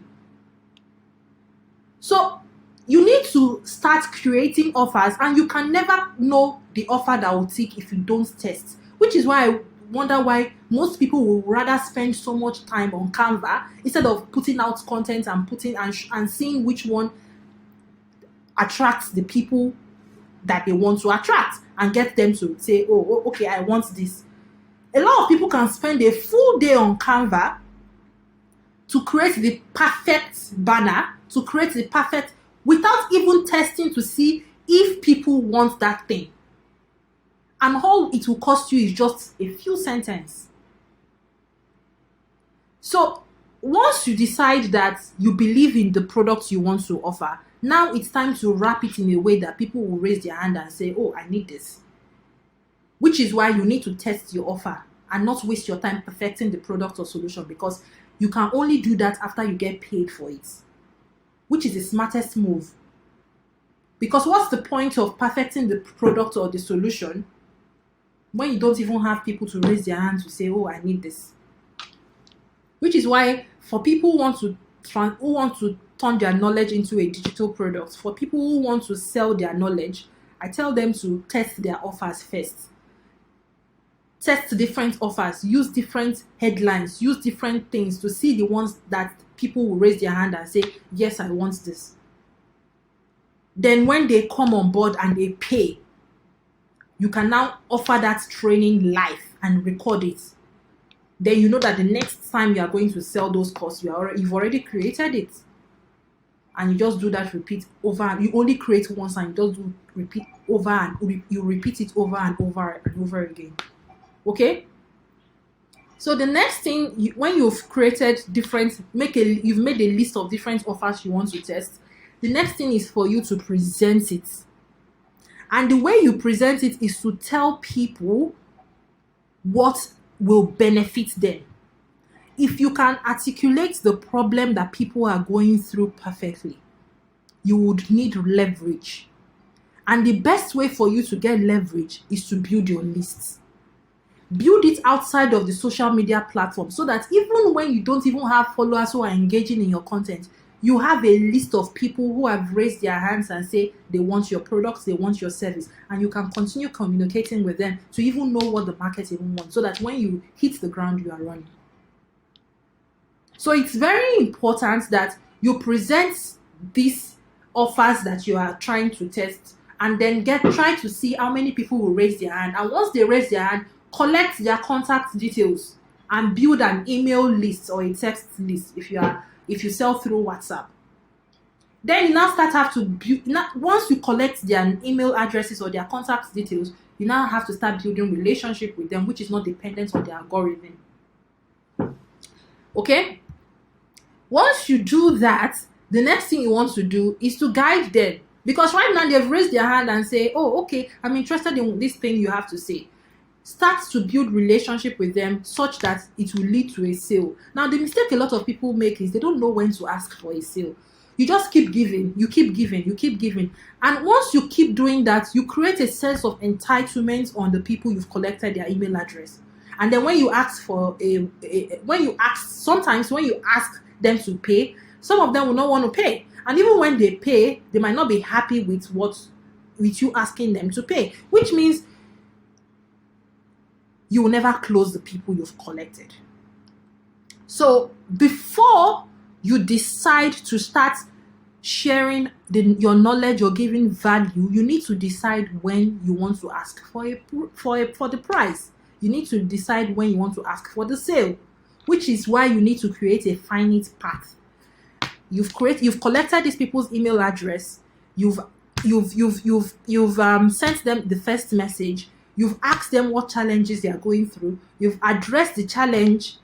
So you need to start creating offers, and you can never know the offer that will tick if you don't test. Which is why I wonder why most people will rather spend so much time on Canva instead of putting out content and seeing which one attracts the people that they want to attract and get them to say, oh, okay, I want this. A lot of people can spend a full day on Canva to create the perfect banner, to create the perfect, without even testing to see if people want that thing. And all it will cost you is just a few sentences. So once you decide that you believe in the product you want to offer, now it's time to wrap it in a way that people will raise their hand and say, oh, I need this. Which is why you need to test your offer and not waste your time perfecting the product or solution, because you can only do that after you get paid for it, which is the smartest move. Because what's the point of perfecting the product or the solution when you don't even have people to raise their hands to say, oh, I need this? Which is why for people who want to turn their knowledge into a digital product, for people who want to sell their knowledge, I tell them to test their offers first. Test different offers, use different headlines, use different things to see the ones that people will raise their hand and say, yes, I want this. Then when they come on board and they pay, you can now offer that training live and record it. Then you know that the next time you are going to sell those courses, you've already created it. And you just do that repeat over. You only create once and you just do repeat over, and you repeat it over and over and over again. Okay? So the next thing, when you've created you've made a list of different offers you want to test, the next thing is for you to present it. And the way you present it is to tell people what will benefit them. If you can articulate the problem that people are going through perfectly, you would need leverage. And the best way for you to get leverage is to build your lists. Build it outside of the social media platform so that even when you don't even have followers who are engaging in your content, you have a list of people who have raised their hands and say they want your products, they want your service, and you can continue communicating with them to even know what the market even wants, so that when you hit the ground, you are running. So it's very important that you present these offers that you are trying to test, and then try to see how many people will raise their hand. And once they raise their hand, collect their contact details and build an email list or a text list if you sell through WhatsApp. Then you now once you collect their email addresses or their contact details, You now have to start building relationship with them, which is not dependent on the algorithm. Okay? Once you do that, the next thing you want to do is to guide them. Because right now they've raised their hand and say, oh, okay, I'm interested in this thing you have to say. Start to build relationship with them such that it will lead to a sale. Now, the mistake a lot of people make is they don't know when to ask for a sale. You just keep giving, you keep giving, you keep giving. And once you keep doing that, you create a sense of entitlement on the people you've collected their email address. And then when you ask for sometimes when you ask them to pay, some of them will not want to pay. And even when they pay, they might not be happy with you asking them to pay, which means you will never close the people you've collected. So before you decide to start sharing your knowledge or giving value, you need to decide when you want to ask for the price. You need to decide when you want to ask for the sale, which is why you need to create a finite path. You've collected these people's email address. You've sent them the first message. You've asked them what challenges they are going through. You've addressed the challenge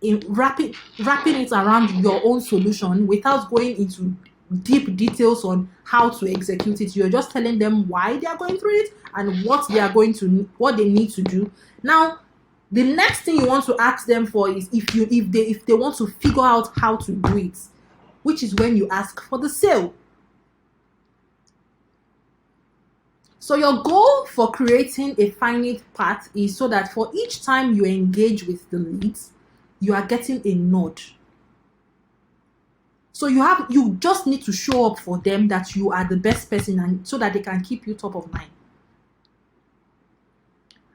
in wrapping it around your own solution without going into deep details on how to execute it. You're just telling them why they are going through it and what they need to do. Now, the next thing you want to ask them for is if they want to figure out how to do it, which is when you ask for the sale. So your goal for creating a finite path is so that for each time you engage with the leads, you are getting a nod. So you just need to show up for them that you are the best person, and so that they can keep you top of mind.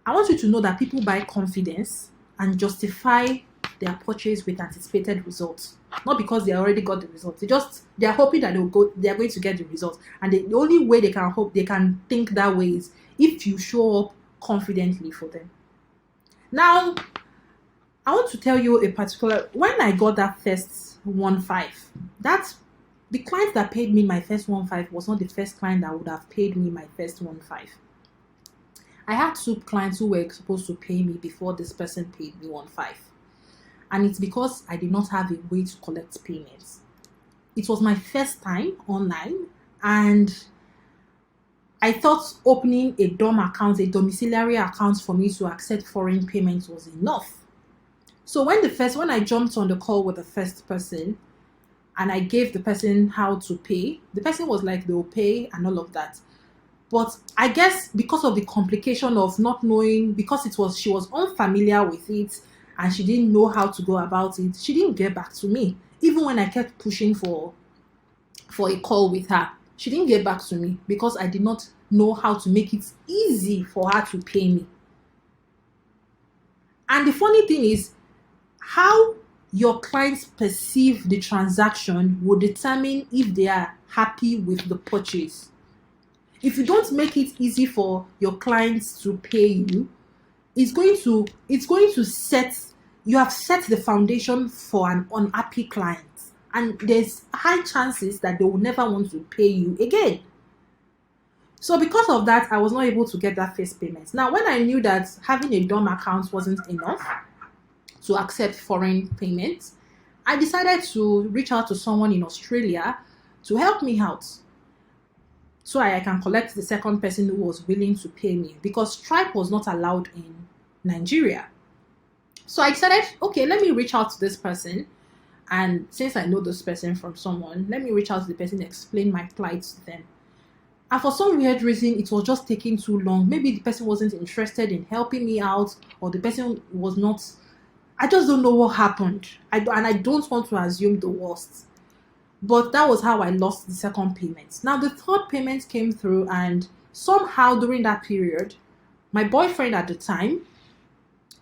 I want you to know that people buy confidence and justify their purchase with anticipated results, not because they already got the results. They are hoping that they are going to get the results, and the only way they can think that way is if you show up confidently for them. Now, I want to tell you when I got that first 1.5, the client that paid me my first 1.5 was not the first client that would have paid me my first 1.5. I had 2 clients who were supposed to pay me before this person paid me 1.5. And it's because I did not have a way to collect payments. It was my first time online, and I thought opening a domiciliary account for me to accept foreign payments was enough. So when I jumped on the call with the first person and I gave the person how to pay, the person was like, they'll pay and all of that. But I guess because of the complication of not knowing, because she was unfamiliar with it and she didn't know how to go about it, she didn't get back to me. Even when I kept pushing for a call with her, she didn't get back to me because I did not know how to make it easy for her to pay me. And the funny thing is, how your clients perceive the transaction will determine if they are happy with the purchase. If you don't make it easy for your clients to pay you, you have set the foundation for an unhappy client, and there's high chances that they will never want to pay you again. So because of that, I was not able to get that first payment. Now, when I knew that having a DOM account wasn't enough to accept foreign payments, I decided to reach out to someone in Australia to help me out, so I can collect the second person who was willing to pay me, because Stripe was not allowed in Nigeria. So I decided, okay, let me reach out to this person. And since I know this person from someone, let me reach out to the person and explain my plight to them. And for some weird reason, it was just taking too long. Maybe the person wasn't interested in helping me out, or the person was not. I just don't know what happened. I don't want to assume the worst. But that was how I lost the second payment. Now, the third payment came through, and somehow during that period, my boyfriend at the time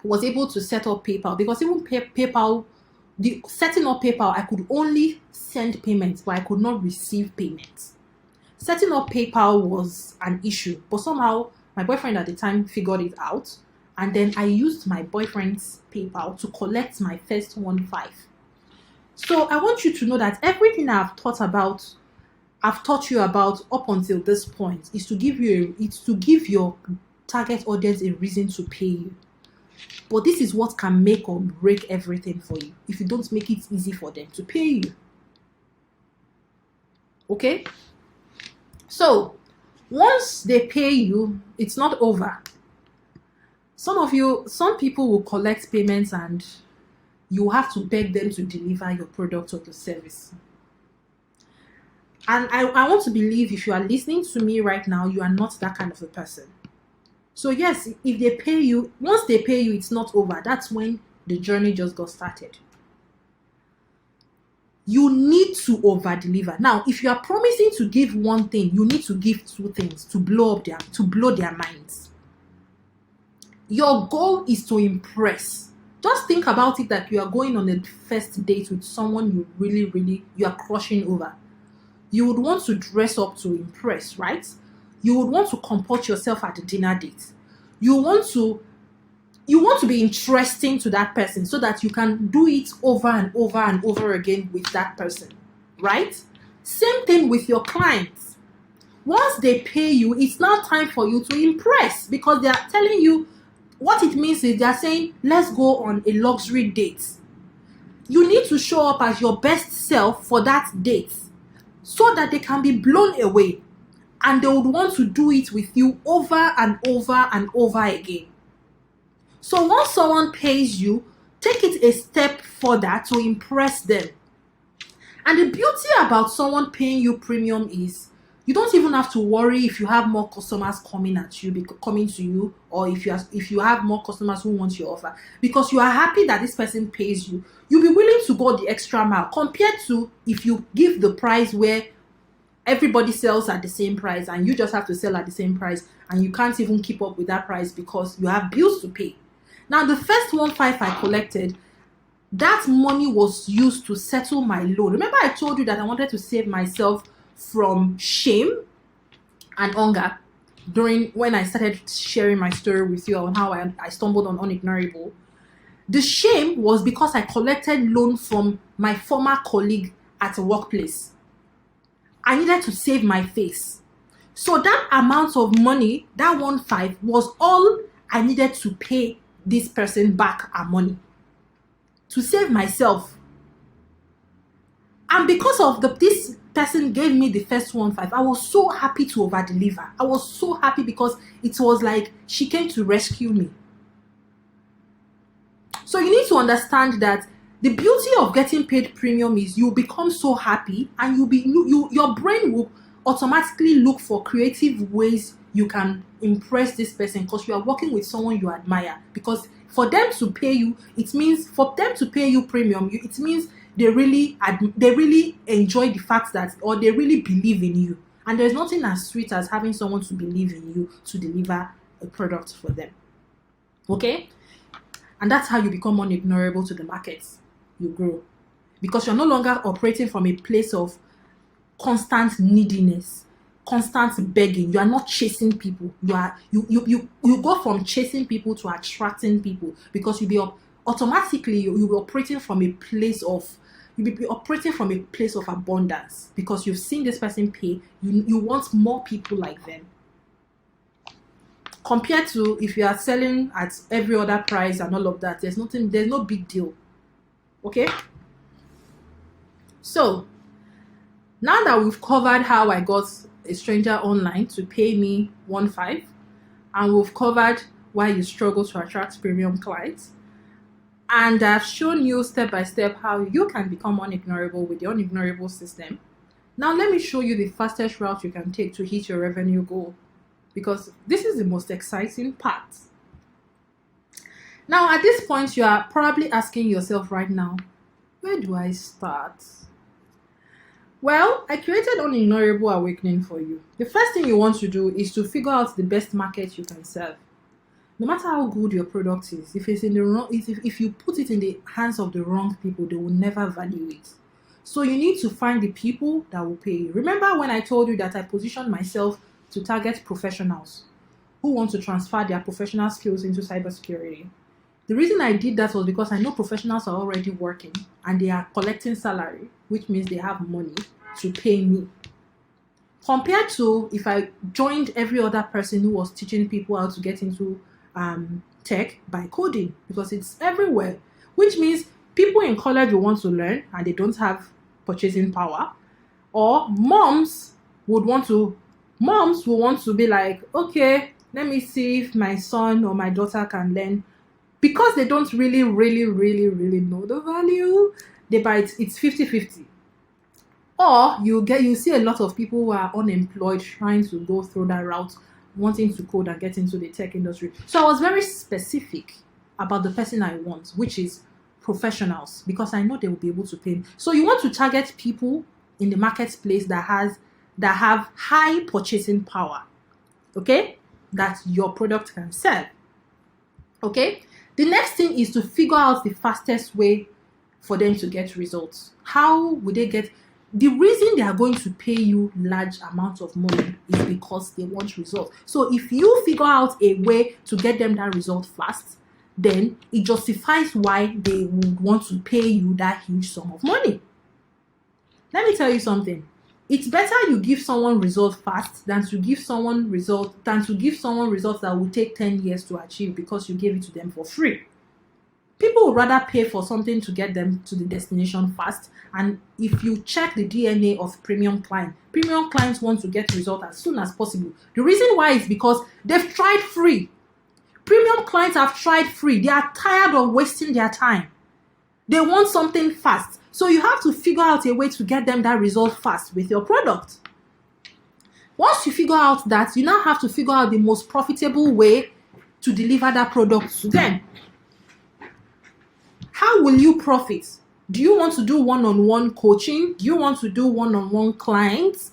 was able to set up PayPal, because even setting up PayPal, I could only send payments, but I could not receive payments. Setting up PayPal was an issue, but somehow my boyfriend at the time figured it out, and then I used my boyfriend's PayPal to collect my first 1.5. So I want you to know that everything I've taught you about up until this point is to give your target audience a reason to pay you. But this is what can make or break everything for you if you don't make it easy for them to pay you. Okay? So, once they pay you, it's not over. Some people will collect payments and you have to beg them to deliver your product or the service. And I want to believe if you are listening to me right now, you are not that kind of a person. So yes, if they pay you, once they pay you, it's not over. That's when the journey just got started. You need to over-deliver. Now, if you are promising to give one thing, you need to give two things to blow their minds. Your goal is to impress. Just think about it that you are going on a first date with someone you are crushing over. You would want to dress up to impress, right? You would want to comport yourself at the dinner date. You want to be interesting to that person so that you can do it over and over and over again with that person, right? Same thing with your clients. Once they pay you, it's now time for you to impress because they are telling you what it means is they are saying, let's go on a luxury date. You need to show up as your best self for that date so that they can be blown away and they would want to do it with you over and over and over again. So once someone pays you, take it a step further to impress them. And the beauty about someone paying you premium is you don't even have to worry if you have more customers coming to you, or if you have more customers who want your offer, because you are happy that this person pays you. You'll be willing to go the extra mile compared to if you give the price where everybody sells at the same price and you just have to sell at the same price and you can't even keep up with that price because you have bills to pay. Now, the first 1.5 I collected, that money was used to settle my loan. Remember I told you that I wanted to save myself from shame and hunger when I started sharing my story with you on how I stumbled on Un-ignorable. The shame was because I collected loan from my former colleague at a workplace. I needed to save my face. So that amount of money, that 1.5, was all I needed to pay this person back our money to save myself. And because of this person gave me the first 1.5, I was so happy to over deliver. I was so happy because it was like she came to rescue me. So you need to understand that the beauty of getting paid premium is you become so happy and your brain will automatically look for creative ways you can impress this person because you are working with someone you admire. Because for them to pay you, it means for them to pay you premium, it means they really enjoy the fact that, or they really believe in you. And there's nothing as sweet as having someone to believe in you to deliver a product for them. Okay? And that's how you become unignorable to the markets. You grow. Because you're no longer operating from a place of constant neediness, constant begging. You are not chasing people. You go from chasing people to attracting people because you'll be operating from a place of abundance because you've seen this person pay. You want more people like them. Compared to if you are selling at every other price and all of that, there's no big deal. Okay? So, now that we've covered how I got a stranger online to pay me 1.5, and we've covered why you struggle to attract premium clients, and I've shown you step by step how you can become unignorable with the Un-ignorable system, now let me show you the fastest route you can take to hit your revenue goal, because this is the most exciting part. Now, at this point, you are probably asking yourself right now, where do I start? Well, I created Un-ignorable Awakening for you. The first thing you want to do is to figure out the best market you can serve. No matter how good your product is, if you put it in the hands of the wrong people, they will never value it. So you need to find the people that will pay you. Remember when I told you that I positioned myself to target professionals who want to transfer their professional skills into cybersecurity? The reason I did that was because I know professionals are already working and they are collecting salary, which means they have money to pay me. compared to if I joined every other person who was teaching people how to get into tech by coding, because it's everywhere, which means people in college will want to learn and they don't have purchasing power, or moms will want to be like, okay, let me see if my son or my daughter can learn, because they don't really know the value. They buy it. It's 50-50. Or you see a lot of people who are unemployed trying to go through that route, wanting to code and get into the tech industry. So I was very specific about the person I want, which is professionals, because I know they will be able to pay me. So you want to target people in the marketplace that have high purchasing power, okay, that your product can sell. Okay, the next thing is to figure out the fastest way for them to get results. How will they get? The reason they are going to pay you large amounts of money is because they want results. So if you figure out a way to get them that result fast, then it justifies why they would want to pay you that huge sum of money. Let me tell you something. It's better you give someone results fast than to give someone results that will take 10 years to achieve because you gave it to them for free. People would rather pay for something to get them to the destination fast. And if you check the DNA of premium clients want to get results as soon as possible. The reason why is because they've tried free. Premium clients have tried free. They are tired of wasting their time. They want something fast. So you have to figure out a way to get them that result fast with your product. Once you figure out that, you now have to figure out the most profitable way to deliver that product to them. How will you profit? Do you want to do one-on-one coaching? Do you want to do one-on-one clients?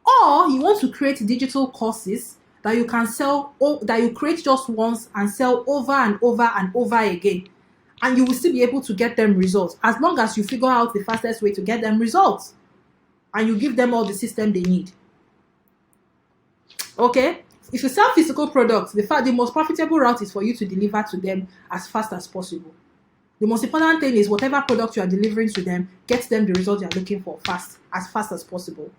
Or you want to create digital courses that you can sell, that you create just once and sell over and over and over again? And you will still be able to get them results as long as you figure out the fastest way to get them results. And you give them all the system they need. Okay? If you sell physical products, the most profitable route is for you to deliver to them as fast as possible. The most important thing is whatever product you are delivering to them, get them the result you are looking for as fast as possible.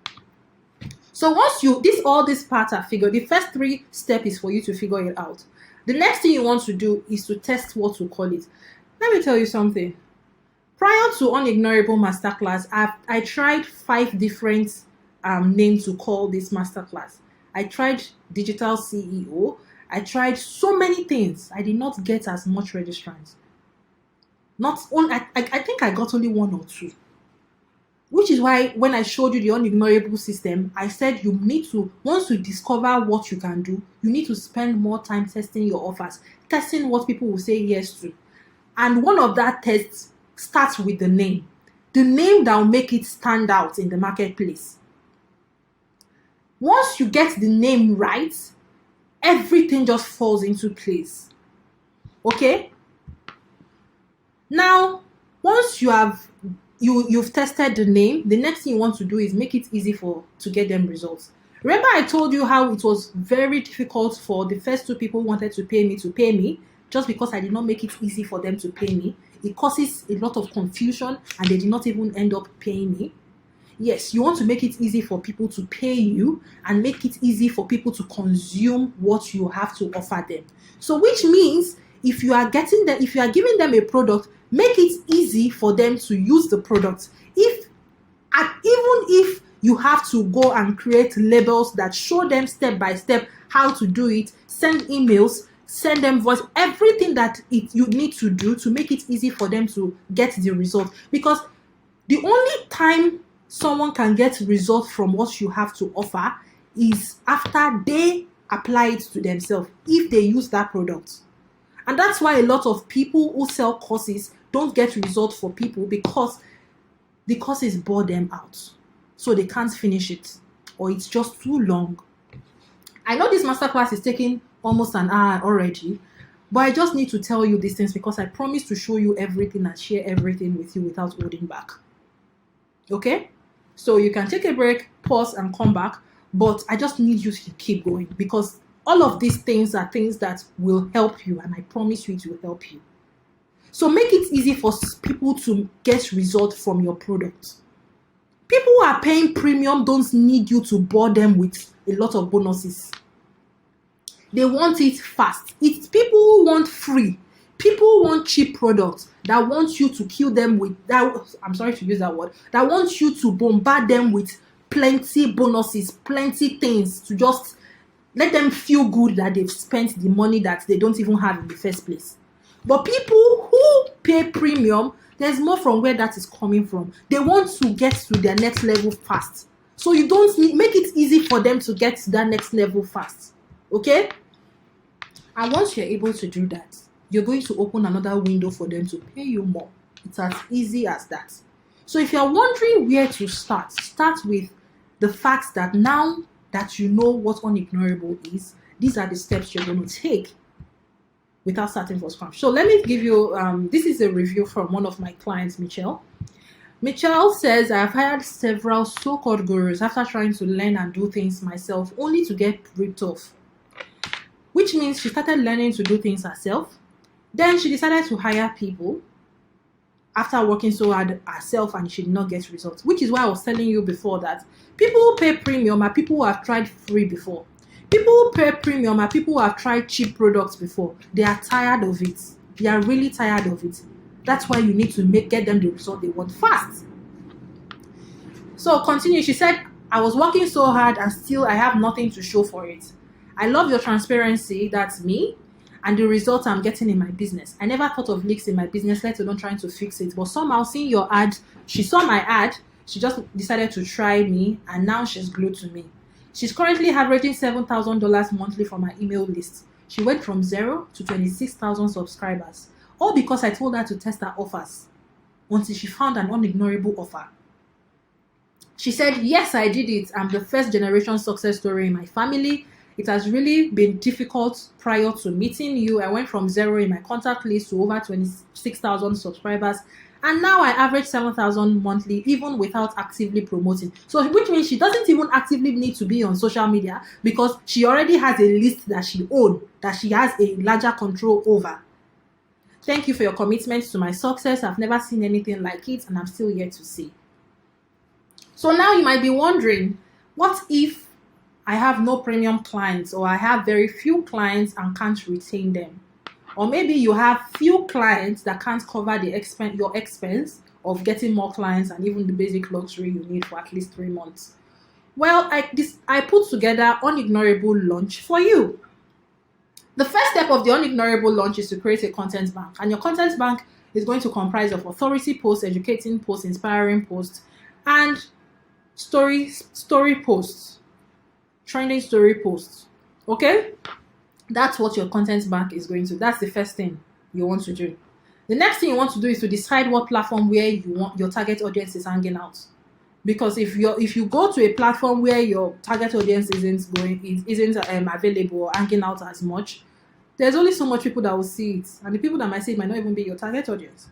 So once all these parts are figured, the first 3 steps is for you to figure it out. The next thing you want to do is to test what to call it. Let me tell you something. Prior to UN-ignorable Masterclass, I tried 5 different names to call this masterclass. I tried digital CEO. I tried so many things. I did not get as much registrants. I think I got only 1 or 2. Which is why when I showed you the unignorable system, I said you need to, once you discover what you can do, you need to spend more time testing your offers, testing what people will say yes to. And one of that tests starts with the name that will make it stand out in the marketplace. Once you get the name right, everything just falls into place. Okay? Now, once you've tested the name, the next thing you want to do is make it easy to get them results. Remember I told you how it was very difficult for the first 2 people who wanted to pay me just because I did not make it easy for them to pay me. It causes a lot of confusion and they did not even end up paying me. Yes, you want to make it easy for people to pay you and make it easy for people to consume what you have to offer them. So which means if you are giving them a product, make it easy for them to use the product. Even if you have to go and create labels that show them step by step how to do it, send emails, send them voice, everything that you need to do to make it easy for them to get the result. Because the only time someone can get results from what you have to offer is after they apply it to themselves, if they use that product. And that's why a lot of people who sell courses don't get results for people, because the courses bore them out. So they can't finish it, or it's just too long. I know this masterclass is taking almost an hour already, but I just need to tell you these things because I promise to show you everything and share everything with you without holding back. Okay? So you can take a break, pause, and come back, but I just need you to keep going because all of these things are things that will help you, and I promise you it will help you. So make it easy for people to get results from your product. People who are paying premium don't need you to bore them with a lot of bonuses. They want it fast. It's people who want free. People who want cheap products, that want you to kill them with that. I'm sorry to use that word. That want you to bombard them with plenty bonuses, plenty things to just let them feel good that they've spent the money that they don't even have in the first place. But people who pay premium, there's more from where that is coming from. They want to get to their next level fast. So you don't make it easy for them to get to that next level fast. Okay? And once you're able to do that, you're going to open another window for them to pay you more. It's as easy as that. So if you're wondering where to start with the fact that now that you know what unignorable is, these are the steps you're going to take without starting from scratch. So let me give you, this is a review from one of my clients, Michelle. Michelle says, I've hired several so-called gurus after trying to learn and do things myself, only to get ripped off. Which means she started learning to do things herself. Then she decided to hire people after working so hard herself, and she did not get results. Which is why I was telling you before that people who pay premium are people who have tried free before. People who pay premium are people who have tried cheap products before. They are tired of it. They are really tired of it. That's why you need to get them the result they want fast. So continue. She said, I was working so hard and still I have nothing to show for it. I love your transparency. That's me. And the results I'm getting in my business. I never thought of leaks in my business, let alone trying to fix it. But somehow seeing your ad, she saw my ad, she just decided to try me, and now she's glued to me. She's currently averaging $7,000 monthly from her email list. She went from 0 to 26,000 subscribers. All because I told her to test her offers until she found an unignorable offer. She said, yes, I did it. I'm the first generation success story in my family. It has really been difficult prior to meeting you. I went from 0 in my contact list to over 26,000 subscribers. And now I average 7,000 monthly, even without actively promoting. So, which means she doesn't even actively need to be on social media because she already has a list that she owns, that she has a larger control over. Thank you for your commitment to my success. I've never seen anything like it, and I'm still yet to see. So now you might be wondering, what if I have no premium clients, or I have very few clients and can't retain them? Or maybe you have few clients that can't cover the your expense of getting more clients and even the basic luxury you need for at least 3 months. Well, I put together Unignorable Launch for you. The first step of the Unignorable Launch is to create a content bank. And your content bank is going to comprise of authority posts, educating posts, inspiring posts, and story posts, trending story posts. Okay? That's what your content bank is going to. That's the first thing you want to do. The next thing you want to do is to decide what platform where you want your target audience is hanging out. Because if you go to a platform where your target audience isn't available or hanging out as much, there's only so much people that will see it, and the people that might see it might not even be your target audience.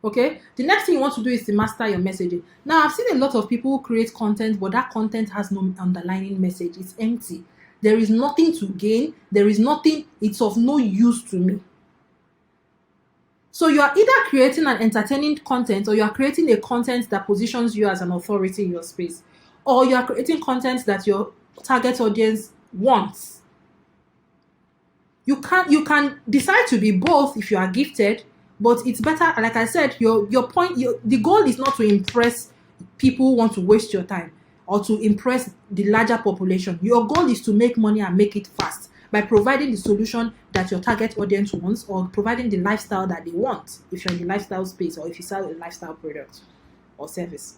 Okay. The next thing you want to do is to master your messaging. Now, I've seen a lot of people who create content, but that content has no underlying message. It's empty. There is nothing to gain. There is nothing. It's of no use to me. So you are either creating an entertaining content, or you are creating a content that positions you as an authority in your space, or you are creating content that your target audience wants. You can decide to be both if you are gifted, but it's better, like I said, the goal is not to impress people who want to waste your time or to impress the larger population. Your goal is to make money and make it fast by providing the solution that your target audience wants, or providing the lifestyle that they want, if you're in the lifestyle space or if you sell a lifestyle product or service.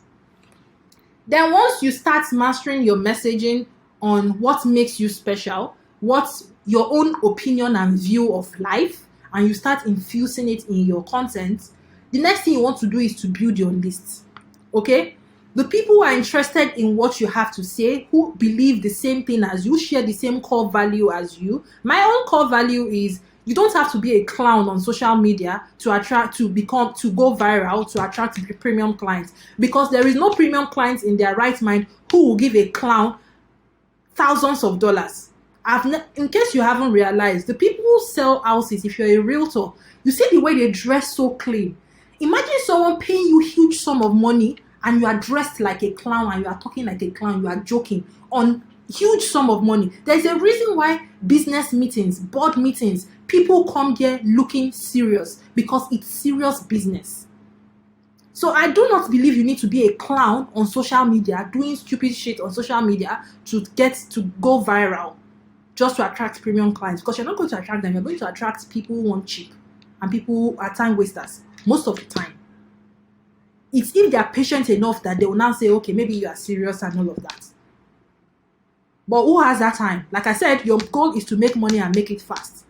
Then once you start mastering your messaging on what makes you special, what's your own opinion and view of life, and you start infusing it in your content, the next thing you want to do is to build your list. Okay? The people who are interested in what you have to say, who believe the same thing as you, share the same core value as you. My own core value is you don't have to be a clown on social media to go viral, to attract premium clients, because there is no premium clients in their right mind who will give a clown thousands of dollars. In case you haven't realized, the people who sell houses, if you're a realtor, you see the way they dress so clean. Imagine someone paying you huge sum of money and you are dressed like a clown and you are talking like a clown, you are joking on huge sum of money. There's a reason why business meetings, board meetings, people come there looking serious, because it's serious business. So I do not believe you need to be a clown on social media, doing stupid shit on social media to go viral, just to attract premium clients, because you're not going to attract them. You're going to attract people who want cheap and people who are time wasters most of the time. It's if they are patient enough that they will now say, okay, maybe you are serious and all of that. But who has that time? Like I said, your goal is to make money and make it fast.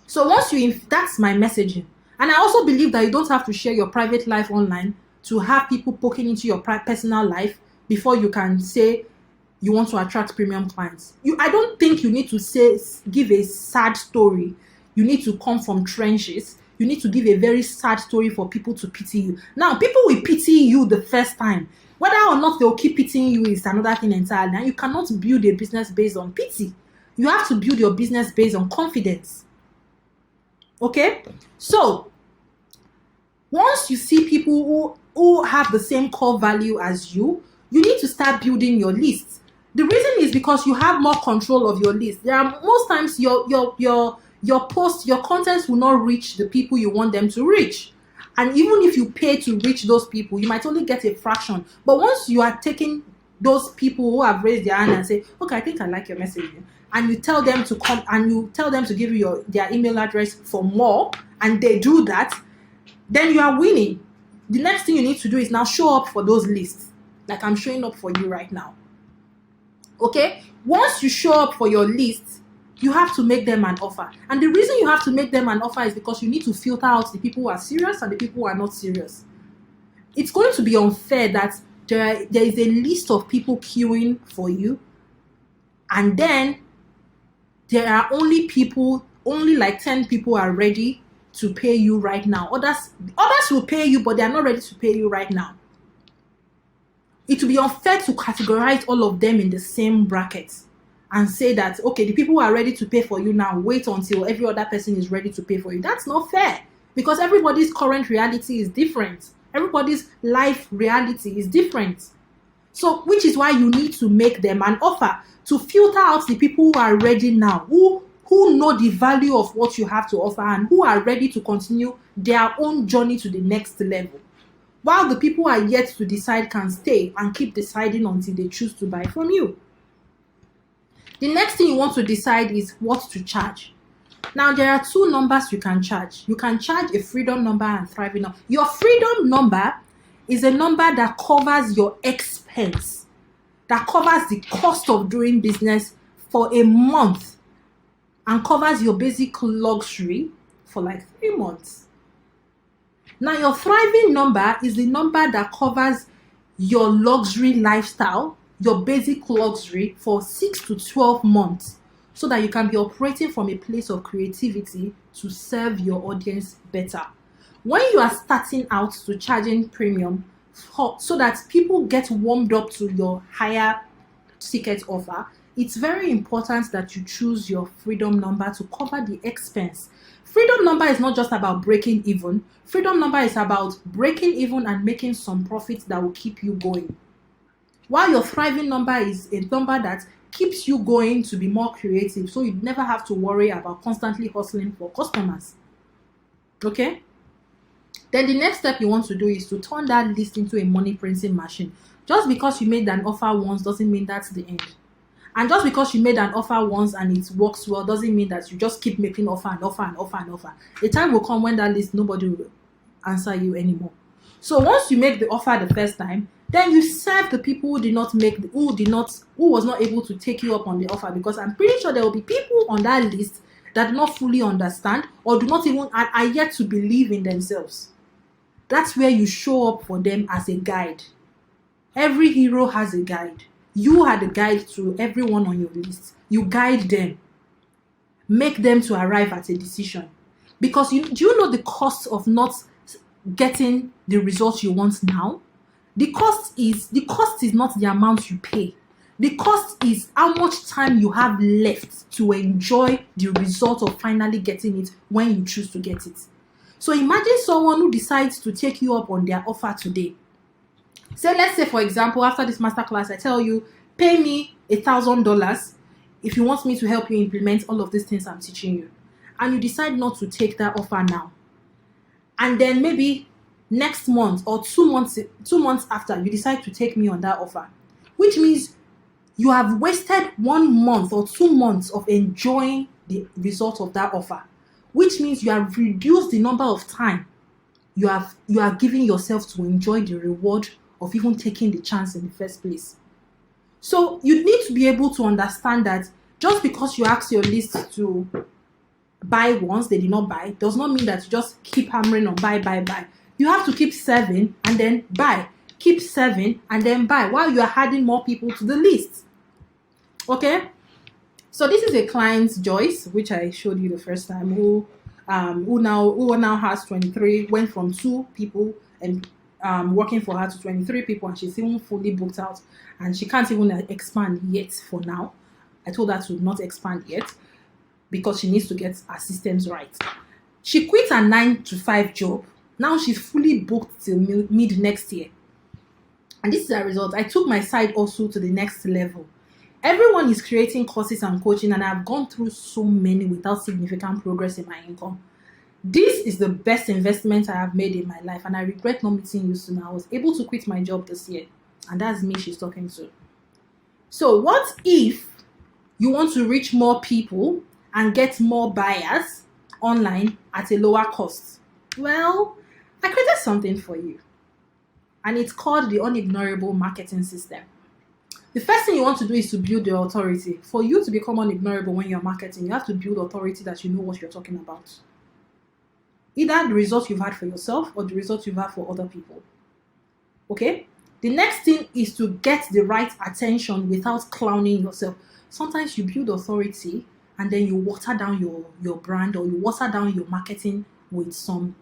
So once that's my messaging. And I also believe that you don't have to share your private life online to have people poking into your personal life before you can say you want to attract premium clients. I don't think you need to give a sad story. You need to come from trenches. You need to give a very sad story for people to pity you. Now, people will pity you the first time. Whether or not they'll keep pitying you is another thing entirely. And you cannot build a business based on pity. You have to build your business based on confidence. Okay? So, once you see people who have the same core value as you need to start building your list. The reason is because you have more control of your list. There are most times your posts, your contents will not reach the people you want them to reach. And even if you pay to reach those people, you might only get a fraction. But once you are taking those people who have raised their hand and say, okay, I think I like your messaging, and you tell them to come and you tell them to give you their email address for more, and they do that, then you are winning. The next thing you need to do is now show up for those lists, like I'm showing up for you right now. Okay? Once you show up for your lists, you have to make them an offer. And the reason you have to make them an offer is because you need to filter out the people who are serious and the people who are not serious. It's going to be unfair that there is a list of people queuing for you, and then there are only like 10 people are ready to pay you right now. Others will pay you, but they are not ready to pay you right now. It will be unfair to categorize all of them in the same bracket and say that, okay, the people who are ready to pay for you now, wait until every other person is ready to pay for you. That's not fair, because everybody's current reality is different. Everybody's life reality is different. So, which is why you need to make them an offer to filter out the people who are ready now, who know the value of what you have to offer and who are ready to continue their own journey to the next level. While the people who are yet to decide can stay and keep deciding until they choose to buy from you. The next thing you want to decide is what to charge. Now, there are two numbers you can charge. You can charge a freedom number and thriving number. Your freedom number is a number that covers your expense, that covers the cost of doing business for a month and covers your basic luxury for like 3 months. Now, your thriving number is the number that covers your luxury lifestyle, your basic luxury for 6 to 12 months, so that you can be operating from a place of creativity to serve your audience better. When you are starting out to charging premium so that people get warmed up to your higher ticket offer, it's very important that you choose your freedom number to cover the expense. Freedom number is not just about breaking even. Freedom number is about breaking even and making some profits that will keep you going. While your thriving number is a number that keeps you going to be more creative, so you never have to worry about constantly hustling for customers. Okay? Then the next step you want to do is to turn that list into a money printing machine. Just because you made an offer once doesn't mean that's the end. And just because you made an offer once and it works well doesn't mean that you just keep making offer and offer and offer and offer. The time will come when that list, nobody will answer you anymore. So once you make the offer the first time, then you serve the people who was not able to take you up on the offer, because I'm pretty sure there will be people on that list that do not fully understand or do not even are yet to believe in themselves. That's where you show up for them as a guide. Every hero has a guide. You are the guide to everyone on your list. You guide them. Make them to arrive at a decision. Because do you know the cost of not getting the results you want now? The cost is not the amount you pay. The cost is how much time you have left to enjoy the result of finally getting it when you choose to get it. So imagine someone who decides to take you up on their offer today. So let's say, for example, after this masterclass, I tell you, pay me $1,000 if you want me to help you implement all of these things I'm teaching you. And you decide not to take that offer now. And then maybe next month or 2 months after, you decide to take me on that offer, which means you have wasted 1 month or 2 months of enjoying the result of that offer, which means you have reduced the number of time you are giving yourself to enjoy the reward of even taking the chance in the first place. So you need to be able to understand that just because you ask your list to buy once they did not buy does not mean that you just keep hammering on buy. You have to keep serving and then buy, keep serving and then buy while you are adding more people to the list. Okay, so this is a client, Joyce, which I showed you the first time, who now has 23, went from 2 people and working for her to 23 people, and she's even fully booked out, and she can't even expand yet for now. I told her to not expand yet because she needs to get her systems right. She quit her 9-to-5 job. Now she's fully booked till mid next year. And this is a result. I took my side also to the next level. Everyone is creating courses and coaching, and I've gone through so many without significant progress in my income. This is the best investment I have made in my life, and I regret not meeting you soon. I was able to quit my job this year, and that's me she's talking to. So what if you want to reach more people and get more buyers online at a lower cost? Well, I created something for you, and it's called the Un-ignorable Marketing System. The first thing you want to do is to build your authority. For you to become unignorable when you're marketing, you have to build authority that you know what you're talking about. Either the results you've had for yourself or the results you've had for other people. Okay? The next thing is to get the right attention without clowning yourself. Sometimes you build authority and then you water down your brand, or you water down your marketing with some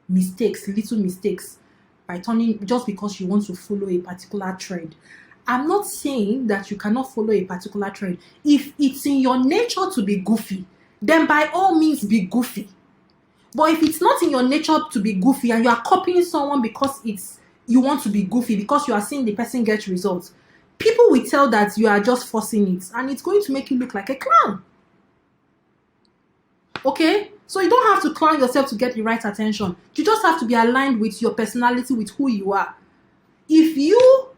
mistakes, little mistakes, by turning, just because you want to follow a particular trend. I'm not saying that you cannot follow a particular trend. If it's in your nature to be goofy, then by all means be goofy. But if it's not in your nature to be goofy and you are copying someone because you want to be goofy, because you are seeing the person get results, people will tell that you are just forcing it, and it's going to make you look like a clown. Okay? So you don't have to clown yourself to get the right attention. You just have to be aligned with your personality, with who you are. If you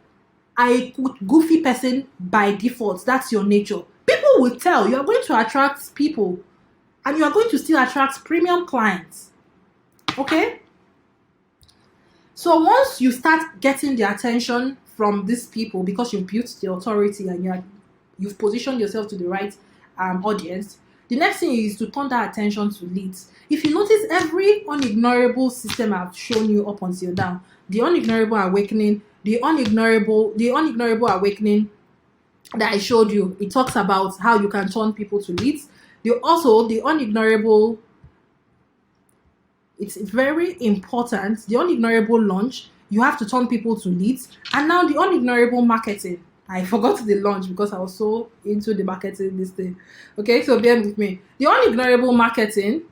are a goofy person by default, that's your nature, people will tell. You are going to attract people, and you are going to still attract premium clients. Okay? So once you start getting the attention from these people because you've built the authority and you've positioned yourself to the right audience, the next thing is to turn that attention to leads. If you notice, every unignorable system I've shown you up until now, the unignorable awakening, the unignorable awakening that I showed you, it talks about how you can turn people to leads. The unignorable, it's very important. The unignorable launch, you have to turn people to leads. And now the unignorable marketing. I forgot the launch because I was so into the marketing this thing. Okay, so bear with me. The unignorable marketing,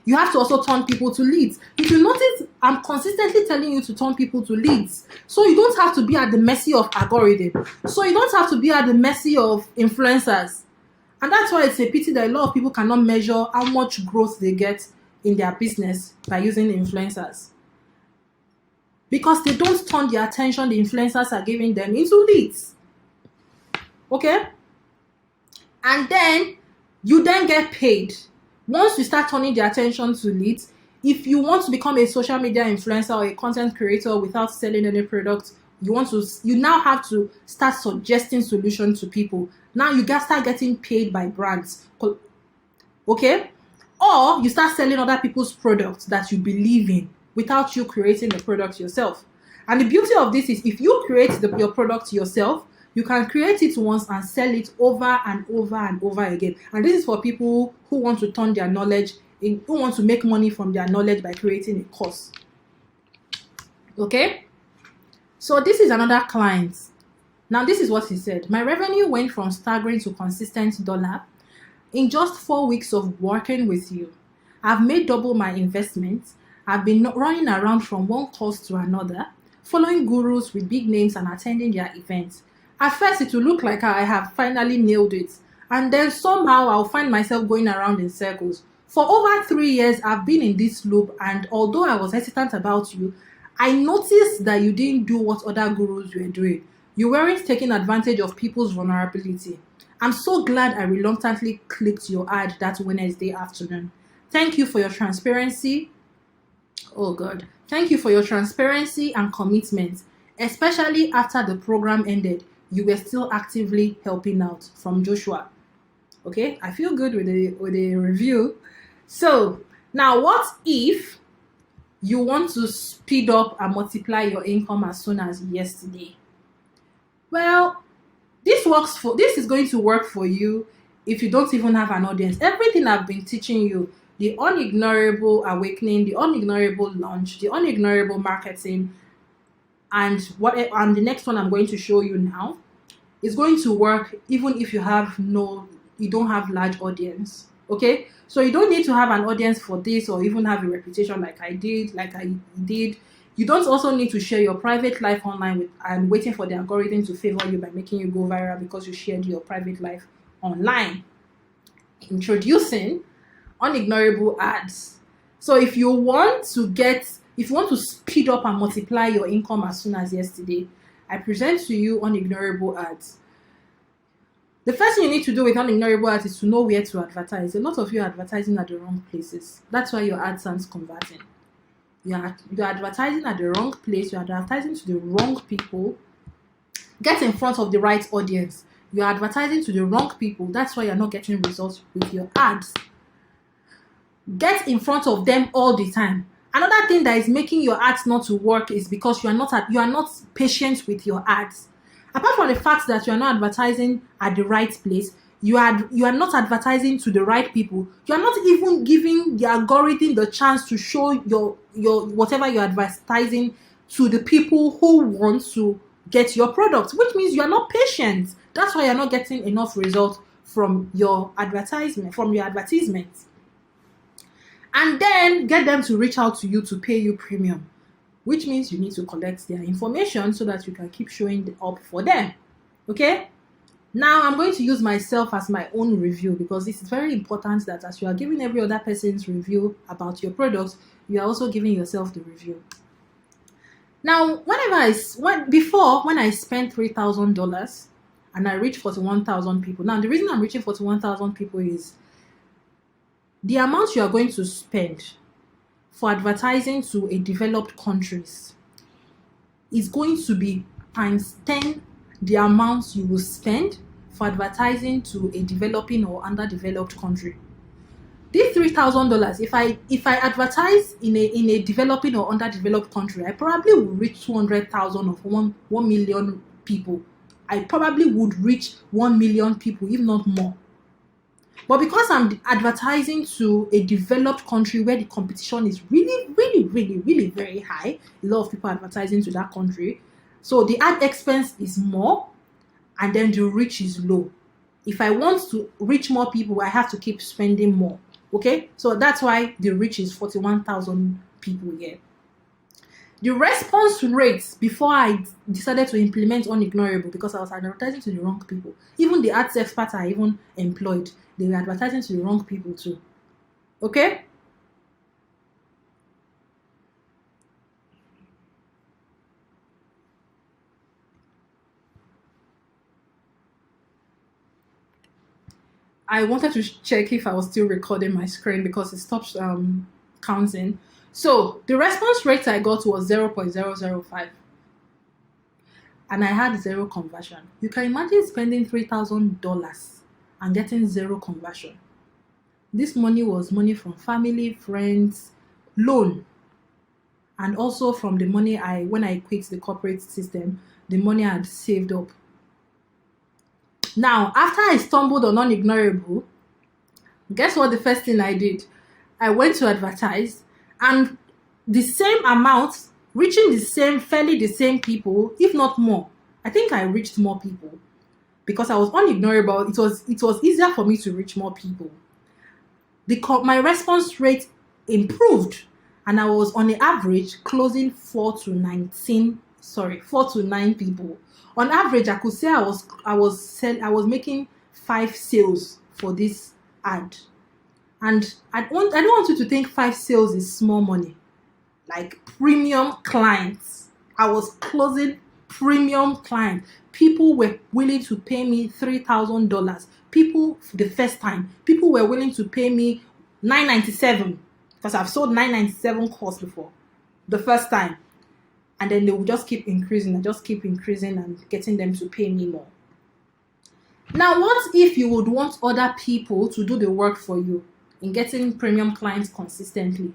you have to also turn people to leads. If you notice, I'm consistently telling you to turn people to leads. So you don't have to be at the mercy of algorithm. So you don't have to be at the mercy of influencers. And that's why it's a pity that a lot of people cannot measure how much growth they get in their business by using influencers. Because they don't turn the attention the influencers are giving them into leads. Okay? And then you then get paid. Once you start turning the attention to leads, if you want to become a social media influencer or a content creator without selling any product, you now have to start suggesting solutions to people. Now you start getting paid by brands. Okay? Or you start selling other people's products that you believe in without you creating the product yourself. And the beauty of this is, if you create your product yourself, you can create it once and sell it over and over and over again. And this is for people who want to turn their knowledge who want to make money from their knowledge by creating a course. Okay? So this is another client. Now this is what he said. My revenue went from staggering to consistent dollar. In just 4 weeks of working with you, I've made double my investment. I've been running around from one course to another. following gurus with big names and attending their events. At first, it will look like I have finally nailed it, and then somehow I'll find myself going around in circles. For over 3 years, I've been in this loop, and although I was hesitant about you, I noticed that you didn't do what other gurus were doing. You weren't taking advantage of people's vulnerability. I'm so glad I reluctantly clicked your ad that Wednesday afternoon. Thank you for your transparency. Oh God. Thank you for your transparency and commitment, especially after the program ended. You were still actively helping out. From Joshua. Okay, I feel good with the review. So now, what if you want to speed up and multiply your income as soon as yesterday? Well, this is going to work for you if you don't even have an audience. Everything I've been teaching you, the unignorable awakening, the unignorable launch, the unignorable marketing, and the next one I'm going to show you now, is going to work even if you don't have large audience. Okay, so you don't need to have an audience for this, or even have a reputation like I did. You don't also need to share your private life online and waiting for the algorithm to favor you by making you go viral because you shared your private life online. Introducing unignorable ads. So if you want to speed up and multiply your income as soon as yesterday, I present to you unignorable ads. The first thing you need to do with unignorable ads is to know where to advertise. A lot of you are advertising at the wrong places. That's why your ads aren't converting. You're advertising at the wrong place. You're advertising to the wrong people. Get in front of the right audience. You're advertising to the wrong people. That's why you're not getting results with your ads. Get in front of them all the time. Another thing that is making your ads not to work is because you are not patient with your ads. Apart from the fact that you are not advertising at the right place, you are not advertising to the right people. You are not even giving the algorithm the chance to show your whatever you're advertising to the people who want to get your product, which means you are not patient. That's why you're not getting enough results from your advertisement, And then get them to reach out to you to pay you premium, which means you need to collect their information so that you can keep showing up for them. Okay? Now I'm going to use myself as my own review, because this is very important that as you are giving every other person's review about your products, you are also giving yourself the review. Now, when I spent $3,000 and I reached 41,000 people. Now, the reason I'm reaching 41,000 people is the amount you are going to spend for advertising to a developed countries is going to be times 10 the amount you will spend for advertising to a developing or underdeveloped country. This $3,000, if I advertise in a developing or underdeveloped country, I probably will reach 200,000 of 1 million people. I probably would reach 1 million people, if not more. But because I'm advertising to a developed country where the competition is really, really, really, really very high, a lot of people are advertising to that country, so the ad expense is more, and then the reach is low. If I want to reach more people, I have to keep spending more. Okay, so that's why the reach is 41,000 people here. The response rates before I decided to implement unignorable, because I was advertising to the wrong people. Even the ads experts I even employed, they were advertising to the wrong people too. Okay? I wanted to check if I was still recording my screen because it stopped counting. So the response rate I got was 0.005. And I had 0 conversion. You can imagine spending $3,000 and getting 0 conversion. This money was money from family, friends, loan, and also from the money when I quit the corporate system, the money I had saved up. Now, after I stumbled on unignorable, guess what the first thing I did? I went to advertise, and the same amount, reaching fairly the same people, if not more. I think I reached more people because I was unignorable. It was easier for me to reach more people. My response rate improved, and I was on the average closing 4 to 19 4 to 9 people. On average, I could say I was making 5 sales for this ad. And I don't want you to think 5 sales is small money. Like premium clients. I was closing premium clients. People were willing to pay me $3,000. People, the first time, people were willing to pay me $997, because I've sold $997 course before, the first time. And then they will just keep increasing and getting them to pay me more. Now, what if you would want other people to do the work for you in getting premium clients consistently?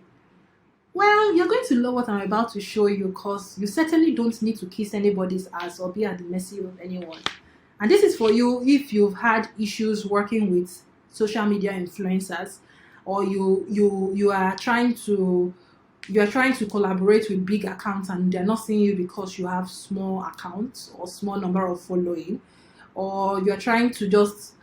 Well, you're going to love what I'm about to show you, because you certainly don't need to kiss anybody's ass or be at the mercy of anyone. And this is for you if you've had issues working with social media influencers, or you are trying to collaborate with big accounts and they're not seeing you because you have small accounts or small number of following, or you're trying to just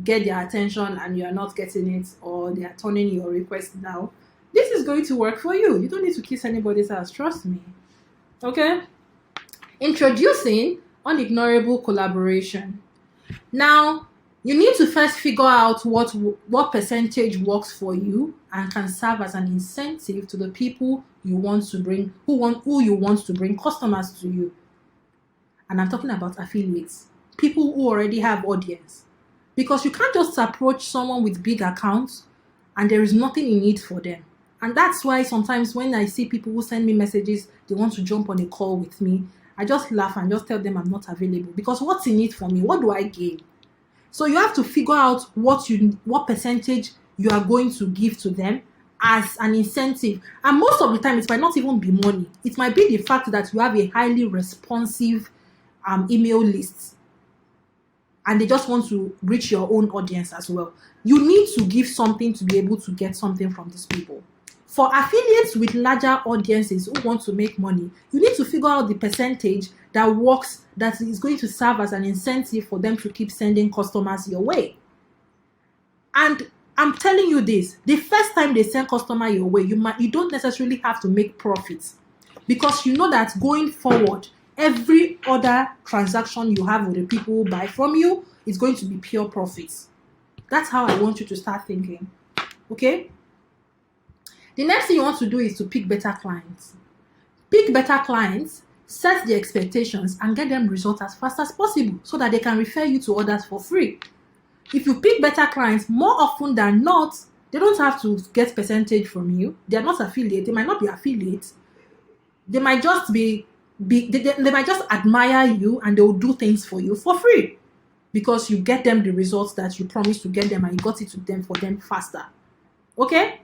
get their attention and you're not getting it, or they are turning your request down. This is going to work for you. You don't need to kiss anybody's ass, trust me. Okay? Introducing unignorable collaboration. Now, you need to first figure out what percentage works for you and can serve as an incentive to the people you want to bring, who you want to bring customers to you. And I'm talking about affiliates, people who already have audience. Because you can't just approach someone with big accounts and there is nothing in it for them. And that's why sometimes when I see people who send me messages, they want to jump on a call with me, I just laugh and just tell them I'm not available. Because what's in it for me? What do I gain? So you have to figure out what percentage you are going to give to them as an incentive. And most of the time, it might not even be money. It might be the fact that you have a highly responsive email list, and they just want to reach your own audience as well. You need to give something to be able to get something from these people. For affiliates with larger audiences who want to make money, you need to figure out the percentage that works, that is going to serve as an incentive for them to keep sending customers your way. And I'm telling you this, the first time they send customer your way, you don't necessarily have to make profits, because you know that going forward, every other transaction you have with the people who buy from you is going to be pure profits. That's how I want you to start thinking. Okay? The next thing you want to do is to pick better clients. Pick better clients, set the expectations, and get them results as fast as possible so that they can refer you to others for free. If you pick better clients, more often than not, they don't have to get percentage from you. They are not affiliates. They might not be affiliates. They might just they might just admire you and they will do things for you for free, because you get them the results that you promised to get them and you got it to them for them faster. Okay?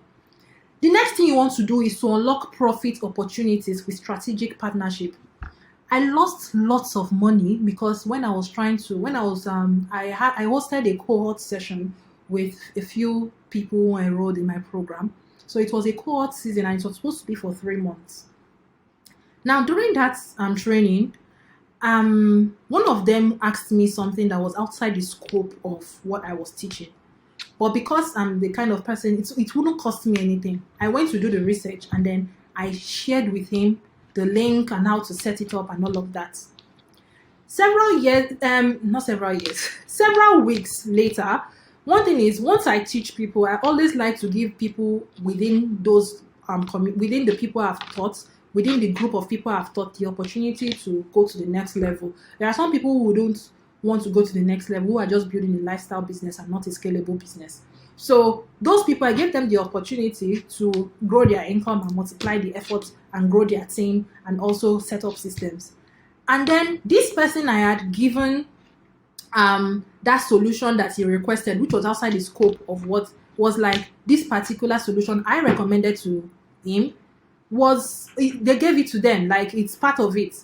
The next thing you want to do is to unlock profit opportunities with strategic partnership. I lost lots of money because I hosted a cohort session with a few people who enrolled in my program. So it was a cohort season and it was supposed to be for 3 months. Now, during that training, one of them asked me something that was outside the scope of what I was teaching. But because I'm the kind of person, it wouldn't cost me anything. I went to do the research and then I shared with him the link and how to set it up and all of that. Several weeks later, one thing is, once I teach people, I always like to give people within those within the people I've taught, within the group of people I've taught, the opportunity to go to the next level. There are some people who don't want to go to the next level, who are just building a lifestyle business and not a scalable business. So those people, I gave them the opportunity to grow their income and multiply the effort and grow their team and also set up systems. And then this person I had given that solution that he requested, which was outside the scope of what was like this particular solution I recommended to him, they gave it to them, like it's part of it.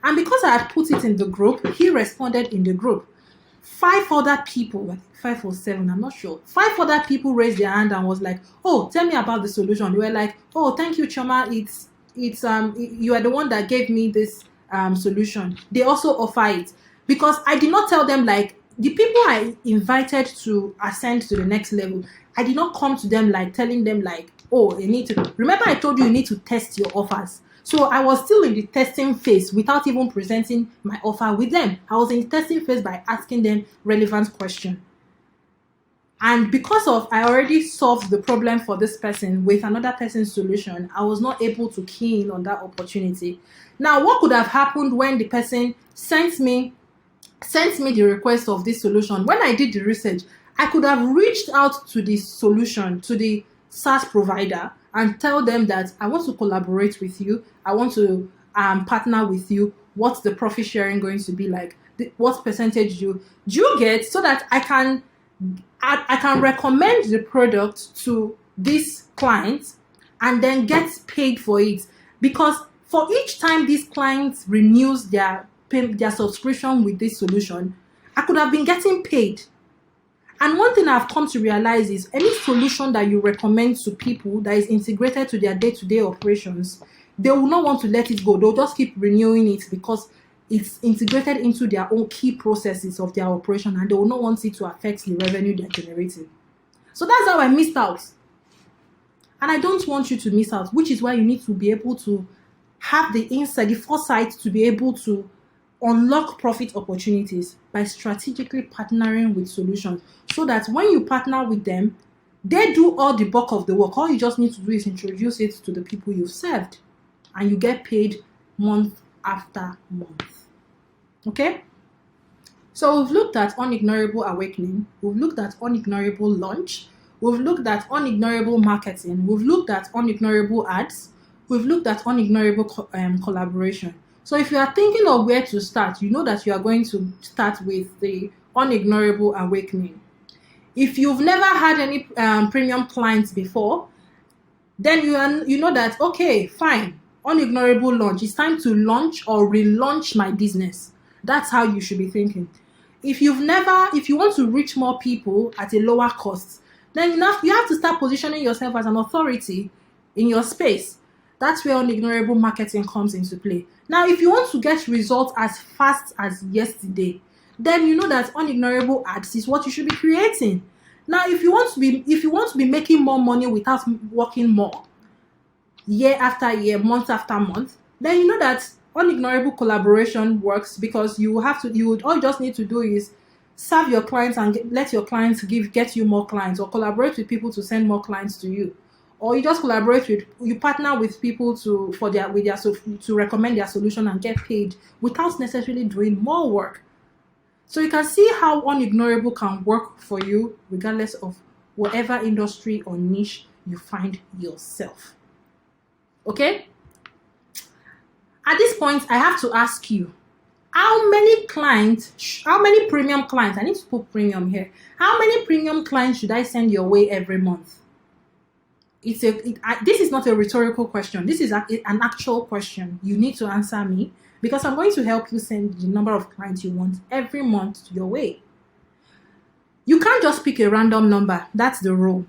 And because I had put it in the group, he responded in the group. 5 other people, like 5 or 7, I'm not sure. 5 other people raised their hand and was like, "Oh, tell me about the solution." They were like, "Oh, thank you, Choma. You are the one that gave me this solution." They also offer it, because I did not tell them, like, the people I invited to ascend to the next level, I did not come to them like telling them like, "Oh, you need to." Remember, I told you need to test your offers. So I was still in the testing phase without even presenting my offer with them. I was in the testing phase by asking them relevant questions. And because of I already solved the problem for this person with another person's solution, I was not able to key in on that opportunity. Now, what could have happened when the person sent me the request of this solution? When I did the research, I could have reached out to the solution, to the SaaS provider, and tell them that I want to collaborate with you. I want to partner with you. What's the profit sharing going to be like? What percentage do you get, so that I can recommend the product to this client and then get paid for it. Because for each time this client renews their subscription with this solution, I could have been getting paid. And one thing I've come to realize is any solution that you recommend to people that is integrated to their day-to-day operations, they will not want to let it go. They'll just keep renewing it because it's integrated into their own key processes of their operation, and they will not want it to affect the revenue they're generating. So that's how I missed out. And I don't want you to miss out, which is why you need to be able to have the insight, the foresight to be able to unlock profit opportunities by strategically partnering with solutions, so that when you partner with them, they do all the bulk of the work. All you just need to do is introduce it to the people you've served, and you get paid month after month. Okay? So we've looked at unignorable awakening, we've looked at unignorable launch, we've looked at unignorable marketing, we've looked at unignorable ads, we've looked at unignorable collaboration. So if you are thinking of where to start, you know that you are going to start with the unignorable awakening. If you've never had any premium clients before, then you know that, okay, fine, unignorable launch. It's time to launch or relaunch my business. That's how you should be thinking. If you want to reach more people at a lower cost, then you have to start positioning yourself as an authority in your space. That's where unignorable marketing comes into play. Now, if you want to get results as fast as yesterday, then you know that unignorable ads is what you should be creating. Now, if you want to be making more money without working more, year after year, month after month, then you know that unignorable collaboration works, because all you just need to do is serve your clients and let your clients get you more clients, or collaborate with people to send more clients to you, or you just you partner with people to recommend their solution and get paid without necessarily doing more work. So you can see how unignorable can work for you regardless of whatever industry or niche you find yourself. Okay? At this point, I have to ask you, how many premium clients, I need to put premium here, how many premium clients should I send your way every month? This is not a rhetorical question. This is an actual question. You need to answer me, because I'm going to help you send the number of clients you want every month your way. You can't just pick a random number. That's the rule.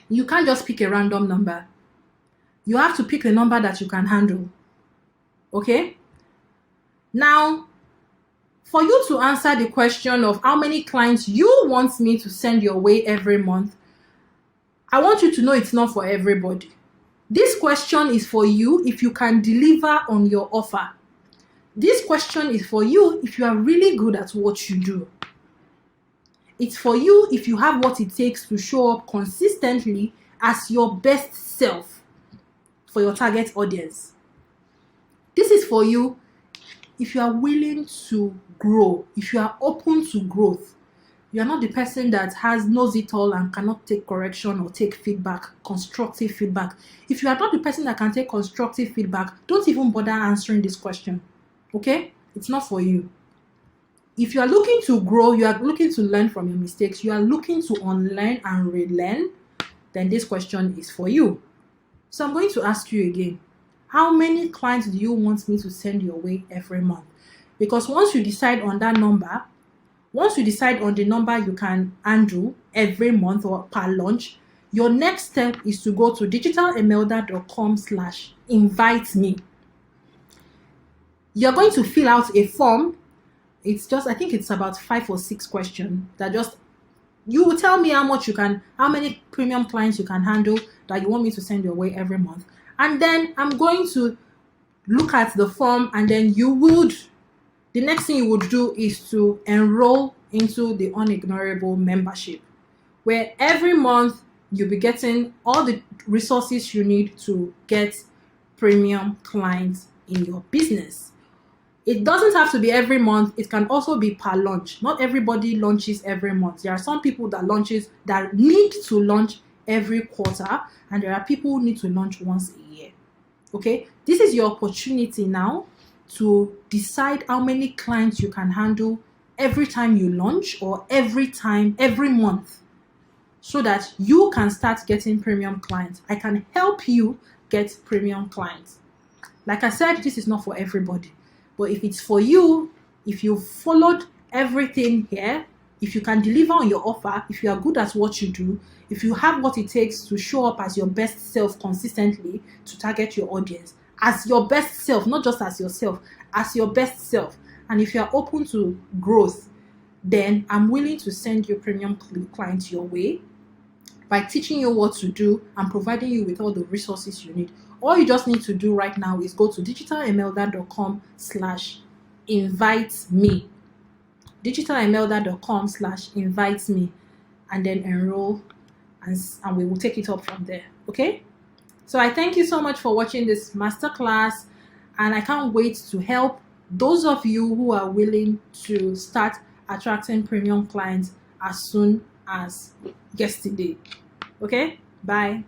You can't just pick a random number. You have to pick a number that you can handle. Okay? Now, for you to answer the question of how many clients you want me to send your way every month, I want you to know it's not for everybody. This question is for you if you can deliver on your offer. This question is for you if you are really good at what you do. It's for you if you have what it takes to show up consistently as your best self for your target audience. This is for you if you are willing to grow, if you are open to growth. You are not the person that knows it all and cannot take correction or take feedback, constructive feedback. If you are not the person that can take constructive feedback, don't even bother answering this question. Okay? It's not for you. If you are looking to grow, you are looking to learn from your mistakes, you are looking to unlearn and relearn, then this question is for you. So I'm going to ask you again, how many clients do you want me to send your way every month? Because once you decide on that number, once you decide on the number you can handle every month or per launch, your next step is to go to digitalemelda.com/invite me. You're going to fill out a form. I think it's about 5 or 6 questions that you will tell me how many premium clients you can handle that you want me to send your way every month. And then I'm going to look at the form, and then the next thing you would do is to enroll into the UN-ignorable membership, where every month you'll be getting all the resources you need to get premium clients in your business. It doesn't have to be every month. It can also be per launch. Not everybody launches every month. There are some people that need to launch every quarter, and there are people who need to launch once a year. Okay, this is your opportunity now to decide how many clients you can handle every time you launch, or every month, so that you can start getting premium clients. I can help you get premium clients. Like I said, this is not for everybody, but if it's for you, if you followed everything here, if you can deliver on your offer, if you are good at what you do, if you have what it takes to show up as your best self consistently to target your audience, as your best self, not just as yourself, as your best self, and if you are open to growth, then I'm willing to send your premium clients your way by teaching you what to do and providing you with all the resources you need. All you just need to do right now is go to digitalemelda.com/invite me. digitalemelda.com/invite me, and then enroll, and we will take it up from there. Okay? So I thank you so much for watching this masterclass, and I can't wait to help those of you who are willing to start attracting premium clients as soon as yesterday. Okay? Bye.